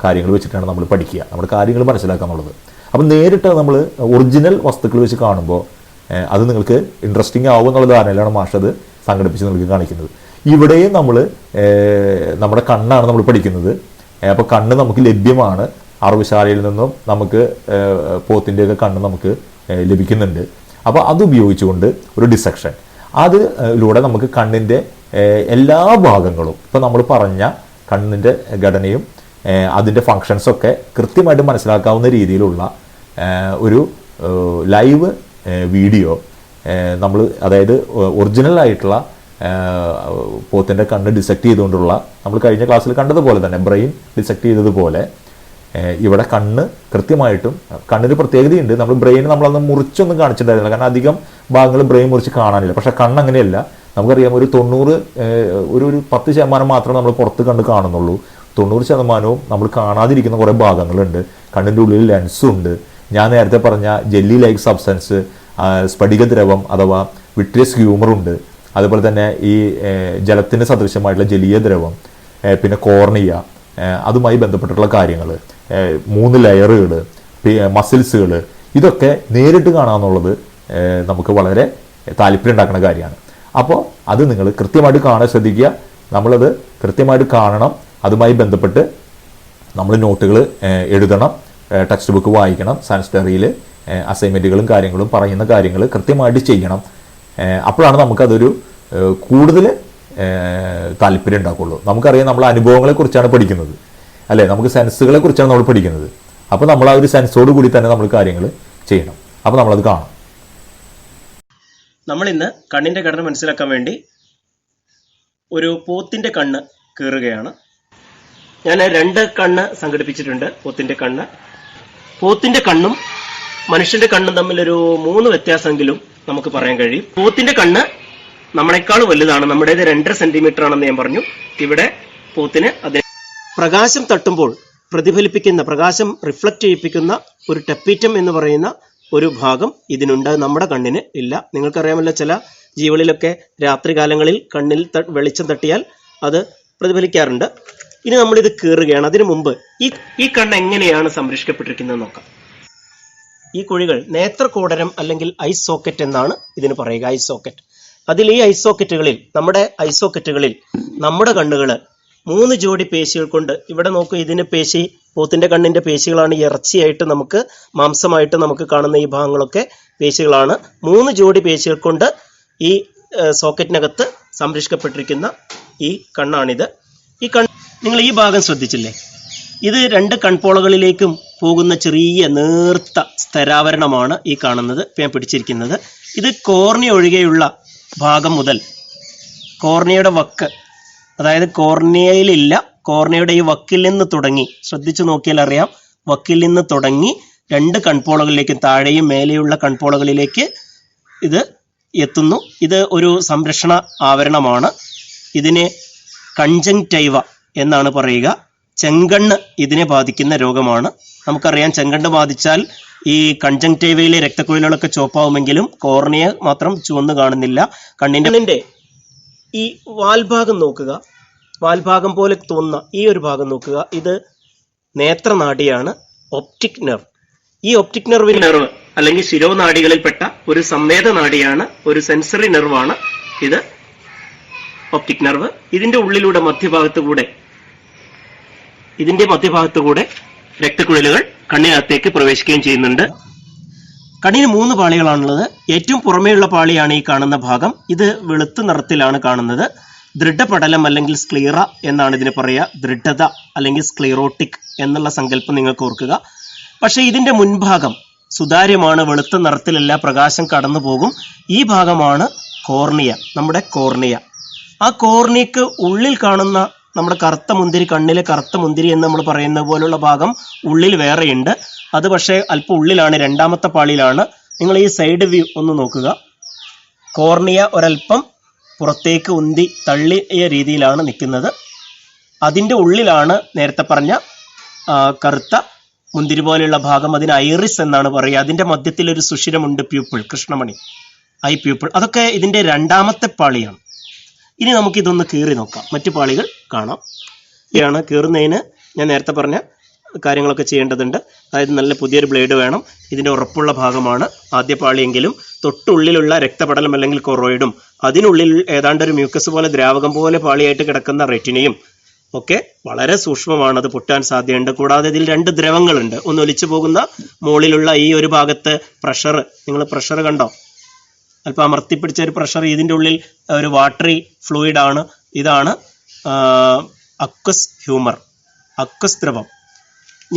കാര്യങ്ങൾ വെച്ചിട്ടാണ് നമ്മൾ പഠിക്കുക, നമ്മുടെ കാര്യങ്ങൾ മനസ്സിലാക്കുക എന്നുള്ളത്. അപ്പം നേരിട്ട് നമ്മൾ ഒറിജിനൽ വസ്തുക്കൾ വെച്ച് കാണുമ്പോൾ അത് നിങ്ങൾക്ക് ഇൻട്രസ്റ്റിംഗ് ആവും എന്നുള്ള ധാരണയിലാണ് മാഷത് സംഘടിപ്പിച്ച് നിങ്ങൾക്ക് കാണിക്കുന്നത്. ഇവിടെയും നമ്മുടെ കണ്ണാണ് നമ്മൾ പഠിക്കുന്നത്. അപ്പോൾ കണ്ണ് നമുക്ക് ലഭ്യമാണ്. അറവുശാലയിൽ നിന്നും നമുക്ക് പോത്തിൻ്റെയൊക്കെ കണ്ണ് നമുക്ക് ലഭിക്കുന്നുണ്ട്. അപ്പോൾ അതുപയോഗിച്ചുകൊണ്ട് ഒരു ഡിസെക്ഷൻ, അതിലൂടെ നമുക്ക് കണ്ണിൻ്റെ എല്ലാ ഭാഗങ്ങളും, ഇപ്പോൾ നമ്മൾ പറഞ്ഞ കണ്ണിൻ്റെ ഘടനയും അതിൻ്റെ ഫങ്ഷൻസൊക്കെ കൃത്യമായിട്ട് മനസ്സിലാക്കാവുന്ന രീതിയിലുള്ള ഒരു ലൈവ് വീഡിയോ നമ്മൾ, അതായത് ഒറിജിനൽ ആയിട്ടുള്ള പോത്തിൻ്റെ കണ്ണ് ഡിസെക്ട് ചെയ്തുകൊണ്ടുള്ള, നമ്മൾ കഴിഞ്ഞ ക്ലാസ്സിൽ കണ്ടതുപോലെ തന്നെ ബ്രെയിൻ ഡിസെക്ട് ചെയ്തതുപോലെ ഇവിടെ കണ്ണ് കൃത്യമായിട്ടും, കണ്ണിന് പ്രത്യേകതയുണ്ട്. നമ്മൾ ബ്രെയിൻ നമ്മളന്ന് മുറിച്ചൊന്നും കാണിച്ചിട്ടുണ്ടായിരുന്നില്ല, കാരണം അധികം ഭാഗങ്ങൾ ബ്രെയിൻ മുറിച്ച് കാണാനില്ല. പക്ഷേ കണ്ണ് അങ്ങനെയല്ല. നമുക്കറിയാം, ഒരു 10% മാത്രമേ നമ്മൾ പുറത്ത് കണ്ട് കാണുന്നുള്ളൂ. 90% നമ്മൾ കാണാതിരിക്കുന്ന കുറേ ഭാഗങ്ങളുണ്ട്. കണ്ണിൻ്റെ ഉള്ളിൽ ലെൻസുണ്ട്. ഞാൻ നേരത്തെ പറഞ്ഞ ജെല്ലി ലൈക്ക് സബ്സ്റ്റൻസ്, സ്ഫടികദ്രവം അഥവാ വിട്രിയസ് ഹ്യൂമറുണ്ട്. അതുപോലെ തന്നെ ഈ ജലത്തിന് സദൃശമായിട്ടുള്ള ജലീയ ദ്രവം, പിന്നെ കോർണിയ, അതുമായി ബന്ധപ്പെട്ടിട്ടുള്ള കാര്യങ്ങൾ, 3 ലെയറുകൾ, മസിൽസുകൾ, ഇതൊക്കെ നേരിട്ട് കാണാമെന്നുള്ളത് നമുക്ക് വളരെ താല്പര്യം ഉണ്ടാക്കുന്ന കാര്യമാണ്. അപ്പോൾ അത് നിങ്ങൾ കൃത്യമായിട്ട് കാണാൻ ശ്രദ്ധിക്കുക. നമ്മളത് കൃത്യമായിട്ട് കാണണം. അതുമായി ബന്ധപ്പെട്ട് നമ്മൾ നോട്ടുകൾ എഴുതണം, ടെക്സ്റ്റ് ബുക്ക് വായിക്കണം, സയൻസ് ഡയറിയിൽ അസൈൻമെൻറ്റുകളും കാര്യങ്ങളും പറയുന്ന കാര്യങ്ങൾ കൃത്യമായിട്ട് ചെയ്യണം. അപ്പോഴാണ് നമുക്കതൊരു കൂടുതൽ താല്പര്യം ഉണ്ടാക്കുള്ളൂ. നമുക്കറിയാം, നമ്മൾ അനുഭവങ്ങളെക്കുറിച്ചാണ് പഠിക്കുന്നത്, അല്ലേ? നമുക്ക് സെൻസുകളെ കുറിച്ചാണ് നമ്മൾ പഠിക്കുന്നത്. അപ്പോൾ നമ്മൾ ആ ഒരു സെൻസോട് കൂടി തന്നെ നമ്മൾ കാര്യങ്ങൾ ചെയ്യണം. അപ്പോൾ നമ്മളത് കാണും. നമ്മൾ ഇന്ന് കണ്ണിൻ്റെ ഘടന മനസ്സിലാക്കാൻ വേണ്ടി ഒരു പോത്തിൻ്റെ കണ്ണ് കീറുകയാണ്. ഞാൻ 2 കണ്ണ് സംഘടിപ്പിച്ചിട്ടുണ്ട്. പോത്തിൻ്റെ കണ്ണും മനുഷ്യൻ്റെ കണ്ണും തമ്മിലൊരു 3 വ്യത്യാസമെങ്കിലും നമുക്ക് പറയാൻ കഴിയും. പോത്തിൻ്റെ കണ്ണ് നമ്മളെക്കാൾ വലുതാണ്. നമ്മുടേത് 2.5 സെന്റിമീറ്റർ ആണെന്ന് ഞാൻ പറഞ്ഞു. ഇവിടെ പോത്തിന് പ്രകാശം തട്ടുമ്പോൾ പ്രതിഫലിപ്പിക്കുന്ന, പ്രകാശം റിഫ്ലക്റ്റ് ചെയ്യിപ്പിക്കുന്ന ഒരു ടെപ്പീറ്റം എന്ന് പറയുന്ന ഒരു ഭാഗം ഇതിനുണ്ട്. നമ്മുടെ കണ്ണിന് ഇല്ല. നിങ്ങൾക്കറിയാമല്ലോ, ചില ജീവികളിലൊക്കെ രാത്രികാലങ്ങളിൽ കണ്ണിൽ വെളിച്ചം തട്ടിയാൽ അത് പ്രതിഫലിക്കാറുണ്ട്. ഇനി നമ്മളിത് കീറുകയാണ്. അതിനു മുമ്പ് ഈ കണ്ണ് എങ്ങനെയാണ് സംരക്ഷിക്കപ്പെട്ടിരിക്കുന്നത് നോക്കാം. ഈ കുഴികൾ നേത്രകോടരം അല്ലെങ്കിൽ ഐ സോക്കറ്റ് എന്നാണ് ഇതിന് പറയുക, ഐ സോക്കറ്റ്. അതിൽ ഈ ഐ സോക്കറ്റുകളിൽ നമ്മുടെ കണ്ണുകൾ 3 ജോഡി പേശികൾ കൊണ്ട്, ഇവിടെ നോക്കൂ, ഇതിന് പേശി, പോത്തിന്റെ കണ്ണിന്റെ പേശികളാണ് ഇറച്ചിയായിട്ട് നമുക്ക്, മാംസമായിട്ട് നമുക്ക് കാണുന്ന ഈ ഭാഗങ്ങളൊക്കെ പേശികളാണ്. 3 ജോഡി പേശികൾ കൊണ്ട് ഈ സോക്കറ്റിനകത്ത് സംരക്ഷിക്കപ്പെട്ടിരിക്കുന്ന ഈ കണ്ണാണിത്. ഈ നിങ്ങൾ ഈ ഭാഗം ശ്രദ്ധിച്ചില്ലേ? ഇത് 2 കൺപോളകളിലേക്കും പോകുന്ന ചെറിയ നേർത്ത സ്ഥരാവരണമാണ് ഈ കാണുന്നത്. ഞാൻ പിടിച്ചിരിക്കുന്നത് ഇത് കോർണിയ ഒഴികെയുള്ള ഭാഗം മുതൽ കോർണിയയുടെ വക്ക്, അതായത് കോർണിയയിലില്ല, കോർണിയയുടെ ഈ വക്കിൽ നിന്ന് തുടങ്ങി, ശ്രദ്ധിച്ചു നോക്കിയാൽ അറിയാം, വക്കിൽ നിന്ന് തുടങ്ങി 2 കൺപോളകളിലേക്കും താഴെയും മേലെയുള്ള കൺപോളകളിലേക്ക് ഇത് എത്തുന്നു. ഇത് ഒരു സംരക്ഷണ ആവരണമാണ്. ഇതിനെ കൺജങ്ക്റ്റൈവ എന്നാണ് പറയുക. ചെങ്കണ്ണ് ഇതിനെ ബാധിക്കുന്ന രോഗമാണ്. നമുക്കറിയാം, ചെങ്കണ്ണ് ബാധിച്ചാൽ ഈ കൺജങ്ക്റ്റൈവയിലെ രക്തക്കുഴലുകളൊക്കെ ചുവപ്പാവുമെങ്കിലും കോർണിയ മാത്രം ചുവന്ന് കാണുന്നില്ല. കണ്ണിന്റെ ഈ വാൽഭാഗം നോക്കുക, വാൽഭാഗം പോലെ തോന്നുന്ന ഈ ഒരു ഭാഗം നോക്കുക, ഇത് നേത്രനാഡിയാണ്, ഒപ്റ്റിക് നെർവ്. ഈ ഒപ്റ്റിക് നെർവ് അല്ലെങ്കിൽ ശിരോനാഡികളിൽപ്പെട്ട ഒരു സംവേദ നാഡിയാണ്, ഒരു സെൻസറി നെർവാണ് ഇത്, ഒപ്റ്റിക് നെർവ്. ഇതിന്റെ ഉള്ളിലൂടെ മധ്യഭാഗത്തുകൂടെ രക്തക്കുഴലുകൾ കണ്ണിനകത്തേക്ക് പ്രവേശിക്കുകയും ചെയ്യുന്നുണ്ട്. കണ്ണിന് 3 പാളികളാണുള്ളത്. ഏറ്റവും പുറമേയുള്ള പാളിയാണ് ഈ കാണുന്ന ഭാഗം. ഇത് വെളുത്ത നിറത്തിലാണ് കാണുന്നത്. ദൃഢപടലം അല്ലെങ്കിൽ സ്ക്ലീറ എന്നാണ് ഇതിന് പറയുക. ദൃഢത അല്ലെങ്കിൽ സ്ക്ലീറോട്ടിക് എന്നുള്ള സങ്കല്പം നിങ്ങൾക്ക് ഓർക്കുക. പക്ഷേ ഇതിന്റെ മുൻഭാഗം സുതാര്യമാണ്, വെളുത്ത നിറത്തിലല്ല, പ്രകാശം കടന്നു പോകും. ഈ ഭാഗമാണ് കോർണിയ, നമ്മുടെ കോർണിയ. ആ കോർണിയക്ക് ഉള്ളിൽ കാണുന്ന നമ്മുടെ കറുത്ത മുന്തിരി, കണ്ണിലെ കറുത്ത മുന്തിരി എന്ന് നമ്മൾ പറയുന്ന പോലുള്ള ഭാഗം ഉള്ളിൽ വേറെയുണ്ട്. അത് പക്ഷേ അല്പം ഉള്ളിലാണ്, 2ാമത്തെ പാളിയിലാണ്. നിങ്ങൾ ഈ സൈഡ് വ്യൂ ഒന്ന് നോക്കുക. കോർണിയ ഒരൽപ്പം പുറത്തേക്ക് ഉന്തി തള്ളിയ രീതിയിലാണ് നിൽക്കുന്നത്. അതിൻ്റെ ഉള്ളിലാണ് നേരത്തെ പറഞ്ഞ കറുത്ത മുന്തിരി പോലെയുള്ള ഭാഗം. അതിന് ഐറിസ് എന്നാണ് പറയുക. അതിൻ്റെ മധ്യത്തിൽ ഒരു സുഷിരമുണ്ട്, പ്യൂപ്പിൾ, കൃഷ്ണമണി, ഐ പ്യൂപ്പിൾ. അതൊക്കെ ഇതിൻ്റെ 2ാമത്തെ പാളിയാണ്. ഇനി നമുക്കിതൊന്ന് കീറി നോക്കാം, മറ്റു പാളികൾ കാണാം. ഇതാണ് കീറുന്നതിന് ഞാൻ നേരത്തെ പറഞ്ഞ കാര്യങ്ങളൊക്കെ ചെയ്യേണ്ടതുണ്ട്. അതായത് നല്ല പുതിയൊരു ബ്ലേഡ് വേണം. ഇതിൻ്റെ ഉറപ്പുള്ള ഭാഗമാണ് ആദ്യ പാളിയെങ്കിലും. തൊട്ടുള്ളിലുള്ള രക്തപടലം അല്ലെങ്കിൽ കൊറോയിഡും അതിനുള്ളിൽ ഏതാണ്ട് ഒരു മ്യൂക്കസ് പോലെ ദ്രാവകം പോലെ പാളിയായിട്ട് കിടക്കുന്ന റെറ്റിനയും ഒക്കെ വളരെ സൂക്ഷ്മമാണ്, അത് പൊട്ടാൻ സാധ്യതയുണ്ട്. കൂടാതെ ഇതിൽ 2 ദ്രവങ്ങളുണ്ട്. ഒന്ന് ഒലിച്ചു പോകുന്ന മുകളിലുള്ള ഈ ഒരു ഭാഗത്ത് പ്രഷർ, നിങ്ങൾ പ്രഷർ കണ്ടോ, അല്പം അമർത്തിപ്പിടിച്ച ഒരു പ്രഷർ. ഇതിൻ്റെ ഉള്ളിൽ ഒരു വാട്ടറി ഫ്ലൂയിഡ് ആണ്. ഇതാണ് അക്വസ് ഹ്യൂമർ, അക്വസ് ദ്രവം.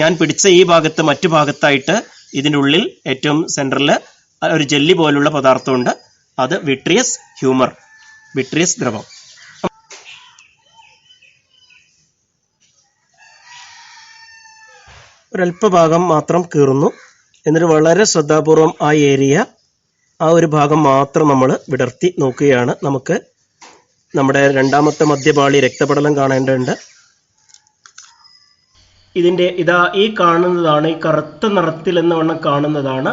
ഞാൻ പിടിച്ച ഈ ഭാഗത്ത്, മറ്റു ഭാഗത്തായിട്ട് ഇതിൻ്റെ ഉള്ളിൽ ഏറ്റവും സെൻറ്ററിൽ ഒരു ജെല്ലി പോലുള്ള പദാർത്ഥമുണ്ട്. അത് വിട്രിയസ് ഹ്യൂമർ, വിട്രിയസ് ദ്രവം. ഒരല്പഭാഗം മാത്രം കീറുന്നു. എന്നിട്ട് വളരെ ശ്രദ്ധാപൂർവം ആ ഏരിയ, ആ ഒരു ഭാഗം മാത്രം നമ്മൾ വിടർത്തി നോക്കുകയാണ്. നമുക്ക് നമ്മുടെ 2ാമത്തെ മധ്യപാളി രക്തപടലം കാണേണ്ടതുണ്ട്. ഇതിൻ്റെ ഈ കാണുന്നതാണ്, ഈ കറുത്ത നിറത്തിൽ എന്ന വണ്ണം കാണുന്നതാണ്,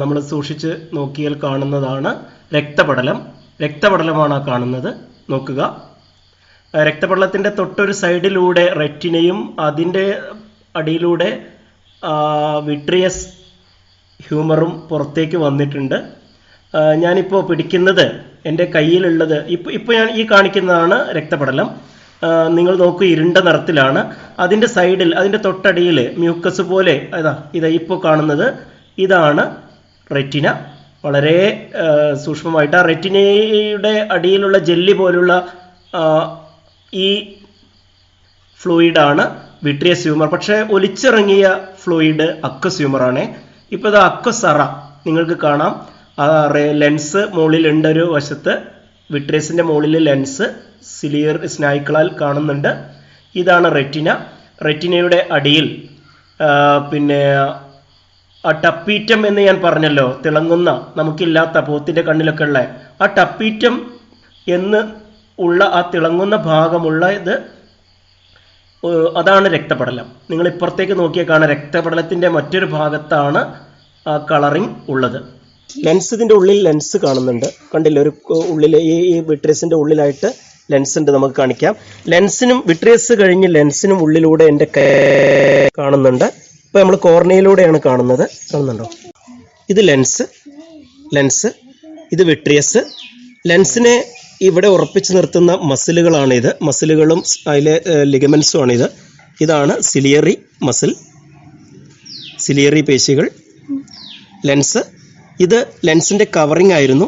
നമ്മൾ സൂക്ഷിച്ച് നോക്കിയാൽ കാണുന്നതാണ് രക്തപടലം. രക്തപടലമാണ് ആ കാണുന്നത്. നോക്കുക, രക്തപടലത്തിൻ്റെ തൊട്ടൊരു സൈഡിലൂടെ റെറ്റിനയും അതിൻ്റെ അടിയിലൂടെ വിട്രിയസ് ഹ്യൂമറും പുറത്തേക്ക് വന്നിട്ടുണ്ട്. ഞാനിപ്പോൾ പിടിക്കുന്നത്, എൻ്റെ കയ്യിലുള്ളത്, ഇപ്പോൾ ഞാൻ ഈ കാണിക്കുന്നതാണ് രക്തപടലം. നിങ്ങൾ നോക്കൂ, ഇരുണ്ട നിറത്തിലാണ്. അതിൻ്റെ സൈഡിൽ, അതിൻ്റെ തൊട്ടടിയിൽ മ്യൂക്കസ് പോലെ ഇതാ ഇപ്പോൾ കാണുന്നത്, ഇതാണ് റെറ്റിന. വളരെ സൂക്ഷ്മമായിട്ട് ആ റെറ്റിനയുടെ അടിയിലുള്ള ജെല്ലി പോലുള്ള ഈ ഫ്ലൂയിഡാണ് വിട്രിയസ് ഹ്യൂമർ. പക്ഷേ ഒലിച്ചിറങ്ങിയ ഫ്ലൂയിഡ് അക്വസ് ഹ്യൂമറാണ്. ഇപ്പോൾ ഇത് അക്വസ് അറ നിങ്ങൾക്ക് കാണാം. ആ ലെൻസ് മുകളിലുണ്ട്, ഒരു വശത്ത് വിട്രിയസിൻ്റെ മുകളിൽ ലെൻസ് സിലിയർ സ്നായ്ക്കളാൽ കാണുന്നുണ്ട്. ഇതാണ് റെറ്റിന. റെറ്റിനയുടെ അടിയിൽ പിന്നെ ആ ടപ്പീറ്റം എന്ന് ഞാൻ പറഞ്ഞല്ലോ, തിളങ്ങുന്ന, നമുക്കില്ലാത്ത, പോത്തിൻ്റെ കണ്ണിലൊക്കെ ഉള്ള ആ ടപ്പീറ്റം എന്ന് ഉള്ള ആ തിളങ്ങുന്ന ഭാഗമുള്ള ഇത്, അതാണ് രക്തപടലം. നിങ്ങൾ ഇപ്പുറത്തേക്ക് നോക്കിയാൽ കാണാം, രക്തപടലത്തിൻ്റെ മറ്റൊരു ഭാഗത്താണ് ആ കളറിങ് ഉള്ളത്. ലെൻസ്, ഇതിൻ്റെ ഉള്ളിൽ ലെൻസ് കാണുന്നുണ്ട്, കണ്ടില്ല? ഒരു ഉള്ളിൽ ഈ വിട്രിയസിൻ്റെ ഉള്ളിലായിട്ട് ലെൻസ് ഉണ്ട്, നമുക്ക് കാണിക്കാം. ലെൻസിനും വിട്രിയസ് കഴിഞ്ഞ് ലെൻസിനും ഉള്ളിലൂടെ എൻ്റെ കാണുന്നുണ്ട്. ഇപ്പോൾ നമ്മൾ കോർണിയയിലൂടെയാണ് കാണുന്നത്, കാണുന്നുണ്ടോ? ഇത് ലെൻസ്, ഇത് വിട്രിയസ്. ലെൻസിനെ ഇവിടെ ഉറപ്പിച്ച് നിർത്തുന്ന മസിലുകളാണിത്. മസിലുകളും അതിലെ ലിഗമെൻസും ആണിത്. ഇതാണ് സിലിയറി മസിൽ, സിലിയറി പേശികൾ. ലെൻസ്, ഇത് ലെൻസിൻ്റെ കവറിംഗ് ആയിരുന്നു.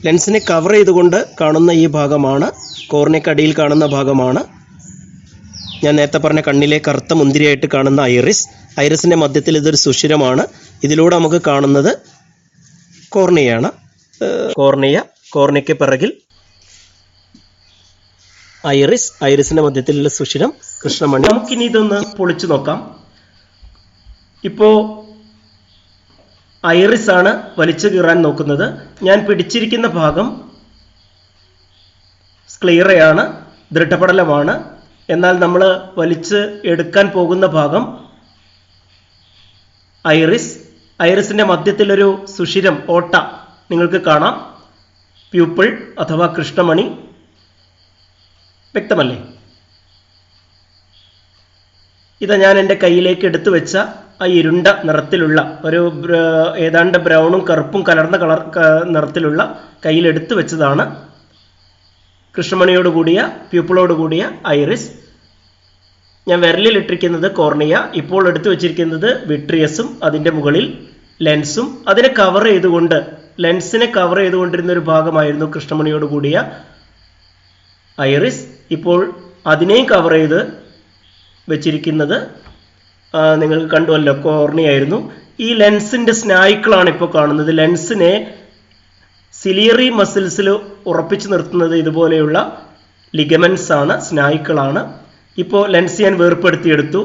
ലെൻസിനെ കവർ ചെയ്തുകൊണ്ട് കാണുന്ന ഈ ഭാഗമാണ്, കോർണിയക്കടിയിൽ കാണുന്ന ഭാഗമാണ് ഞാൻ നേരത്തെ പറഞ്ഞ കണ്ണിലെ കറുത്ത മുന്തിരിയായിട്ട് കാണുന്ന ഐറിസ്. ഐറിസിൻ്റെ മധ്യത്തിൽ ഇതൊരു സുഷിരമാണ്. ഇതിലൂടെ നമുക്ക് കാണുന്നത് കോർണിയയാണ്. കോർണിയയ്ക്ക് പിറകിൽ ഐറിസിൻ്റെ മധ്യത്തിലുള്ള സുഷിരം കൃഷ്ണമണി. നമുക്കിനി ഇതൊന്ന് പൊളിച്ചു നോക്കാം. ഇപ്പോൾ ഐറിസ് ആണ് വലിച്ചു കീറാൻ നോക്കുന്നത്. ഞാൻ പിടിച്ചിരിക്കുന്ന ഭാഗം സ്ക്ലീറയാണ്, ദൃഢപടലമാണ്. എന്നാൽ നമ്മൾ വലിച്ച് എടുക്കാൻ പോകുന്ന ഭാഗം ഐറിസിന്റെ മധ്യത്തിലൊരു സുഷിരം, ഓട്ട നിങ്ങൾക്ക് കാണാം. പ്യൂപ്പിൾ അഥവാ കൃഷ്ണമണി. വ്യക്തമല്ലേ? ഇത് ഞാൻ എൻ്റെ കയ്യിലേക്ക് എടുത്തു വെച്ച ആ ഇരുണ്ട നിറത്തിലുള്ള ഒരു ഏതാണ്ട് ബ്രൗണും കറുപ്പും കലർന്ന നിറത്തിലുള്ള കയ്യിൽ എടുത്തു വെച്ചതാണ് കൃഷ്ണമണിയോട് കൂടിയ, പ്യൂപ്പിളോട് കൂടിയ ഐറിസ്. ഞാൻ വിരലിലിട്ടിരിക്കുന്നത് കോർണിയ. ഇപ്പോൾ എടുത്തു വെച്ചിരിക്കുന്നത് വിട്രിയസും അതിൻ്റെ മുകളിൽ ലെൻസും. അതിനെ കവർ ചെയ്തുകൊണ്ട്, ലെൻസിനെ കവർ ചെയ്തുകൊണ്ടിരുന്ന ഒരു ഭാഗമായിരുന്നു കൃഷ്ണമണിയോട് കൂടിയ ഐറിസ്. ഇപ്പോൾ അതിനെയും കവർ ചെയ്ത് വെച്ചിരിക്കുന്നത് നിങ്ങൾക്ക് കണ്ടുവല്ലോ, കോർണിയായിരുന്നു. ഈ ലെൻസിൻ്റെ സ്നായുക്കളാണ് ഇപ്പോൾ കാണുന്നത്. ലെൻസിനെ സിലിയറി മസിൽസിൽ ഉറപ്പിച്ചു നിർത്തുന്നത് ഇതുപോലെയുള്ള ലിഗമെൻസ് ആണ്, സ്നായുക്കളാണ്. ഇപ്പോൾ ലെൻസ് ഞാൻ വേർപ്പെടുത്തിയെടുത്തു.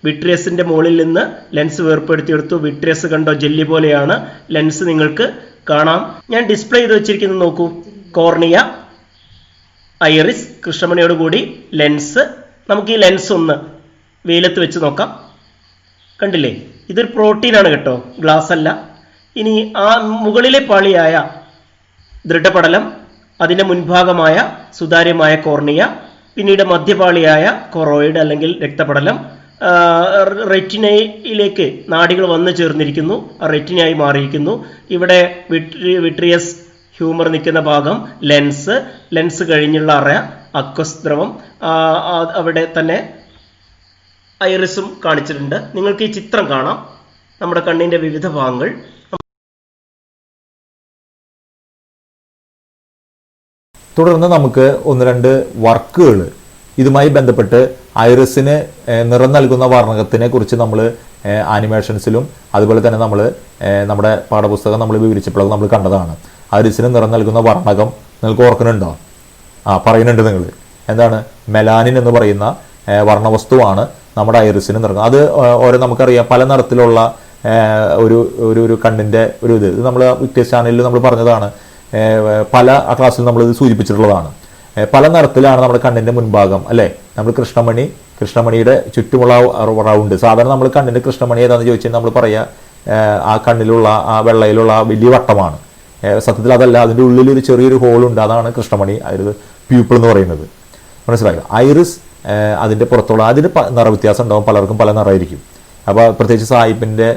വിട്രിയസിൻ്റെ മുകളിൽ നിന്ന് ലെൻസ് വേർപ്പെടുത്തിയെടുത്തു. വിട്രിയസ് കണ്ടോ, ജെല്ലി പോലെയാണ്. ലെൻസ് നിങ്ങൾക്ക് കാണാം. ഞാൻ ഡിസ്പ്ലേ ചെയ്ത് വെച്ചിരിക്കുന്നത് നോക്കൂ. കോർണിയ, ഐറിസ്, കൃഷ്ണമണിയോട് കൂടി ലെൻസ്. നമുക്ക് ഈ ലെൻസ് ഒന്ന് വെയിലത്ത് വെച്ച് നോക്കാം. കണ്ടില്ലേ, ഇതൊരു പ്രോട്ടീനാണ് കേട്ടോ, ഗ്ലാസ് അല്ല. ഇനി ആ മുകളിലെ പാളിയായ ദൃഢപടലം, അതിൻ്റെ മുൻഭാഗമായ സുതാര്യമായ കോർണിയ, പിന്നീട് മധ്യപാളിയായ കൊറോയിഡ് അല്ലെങ്കിൽ രക്തപടലം, റെറ്റിനയിലേക്ക് നാഡികൾ വന്നു ചേർന്നിരിക്കുന്നു, റെറ്റിനയായി മാറിയിരിക്കുന്നു. ഇവിടെ വിട്രിയസ് ഹ്യൂമർ നിൽക്കുന്ന ഭാഗം ലെൻസ് കഴിഞ്ഞുള്ള അറ അക്വസ് ദ്രവം, അവിടെ തന്നെ ഐറിസും കാണിച്ചിട്ടുണ്ട്. നിങ്ങൾക്ക് ഈ ചിത്രം കാണാം, നമ്മുടെ കണ്ണിൻ്റെ വിവിധ ഭാഗങ്ങൾ. തുടർന്ന് നമുക്ക് ഒന്ന് രണ്ട് വർക്കുകൾ ഇതുമായി ബന്ധപ്പെട്ട് ഐറിസിന് നിറം നൽകുന്ന വർണ്ണകത്തിനെ കുറിച്ച് നമ്മൾ ആനിമേഷൻസിലും അതുപോലെ തന്നെ നമ്മൾ നമ്മുടെ പാഠപുസ്തകം നമ്മൾ വിവരിച്ചപ്പോഴൊക്കെ നമ്മൾ കണ്ടതാണ്. ഐറിസിന് നിറം നൽകുന്ന വർണ്ണകം നിങ്ങൾക്ക് ഓർക്കുന്നുണ്ടോ? പറയുന്നുണ്ട് നിങ്ങൾ. എന്താണ്? മെലാനിൻ എന്ന് പറയുന്ന വർണ്ണവസ്തുവാണ് നമ്മുടെ ഐറിസിന് നിറം. അത് ഓരോ നമുക്കറിയാം, പല നിറത്തിലുള്ള ഒരു കണ്ണിൻ്റെ ഒരു ഇത് നമ്മൾ വിക്ടേഴ്സ് ചാനലിൽ നമ്മൾ പറഞ്ഞതാണ്. പല ക്ലാസ്സിൽ നമ്മളിത് സൂചിപ്പിച്ചിട്ടുള്ളതാണ്. പല നിറത്തിലാണ് നമ്മുടെ കണ്ണിൻ്റെ മുൻഭാഗം, അല്ലേ? നമ്മൾ കൃഷ്ണമണിയുടെ ചുറ്റുമുള്ള റൗണ്ട്. സാധാരണ നമ്മൾ കണ്ണിൻ്റെ കൃഷ്ണമണി ഏതാണെന്ന് ചോദിച്ചാൽ നമ്മൾ പറയുക ആ കണ്ണിലുള്ള ആ വെള്ളയിലുള്ള ആ വലിയ വട്ടമാണ്. സത്യത്തിൽ അതല്ല, അതിൻ്റെ ഉള്ളിലൊരു ചെറിയൊരു ഹോളുണ്ട്, അതാണ് കൃഷ്ണമണി, അതായത് പ്യൂപ്പിൾ എന്ന് പറയുന്നത്. മനസ്സിലായോ? ഐറിസ് അതിൻ്റെ പുറത്തുള്ള അതിന് നിറവ്യത്യാസം ഉണ്ടാവും, പലർക്കും പല നിറമായിരിക്കും. അപ്പോൾ പ്രത്യേകിച്ച് സായിപ്പിൻ്റെ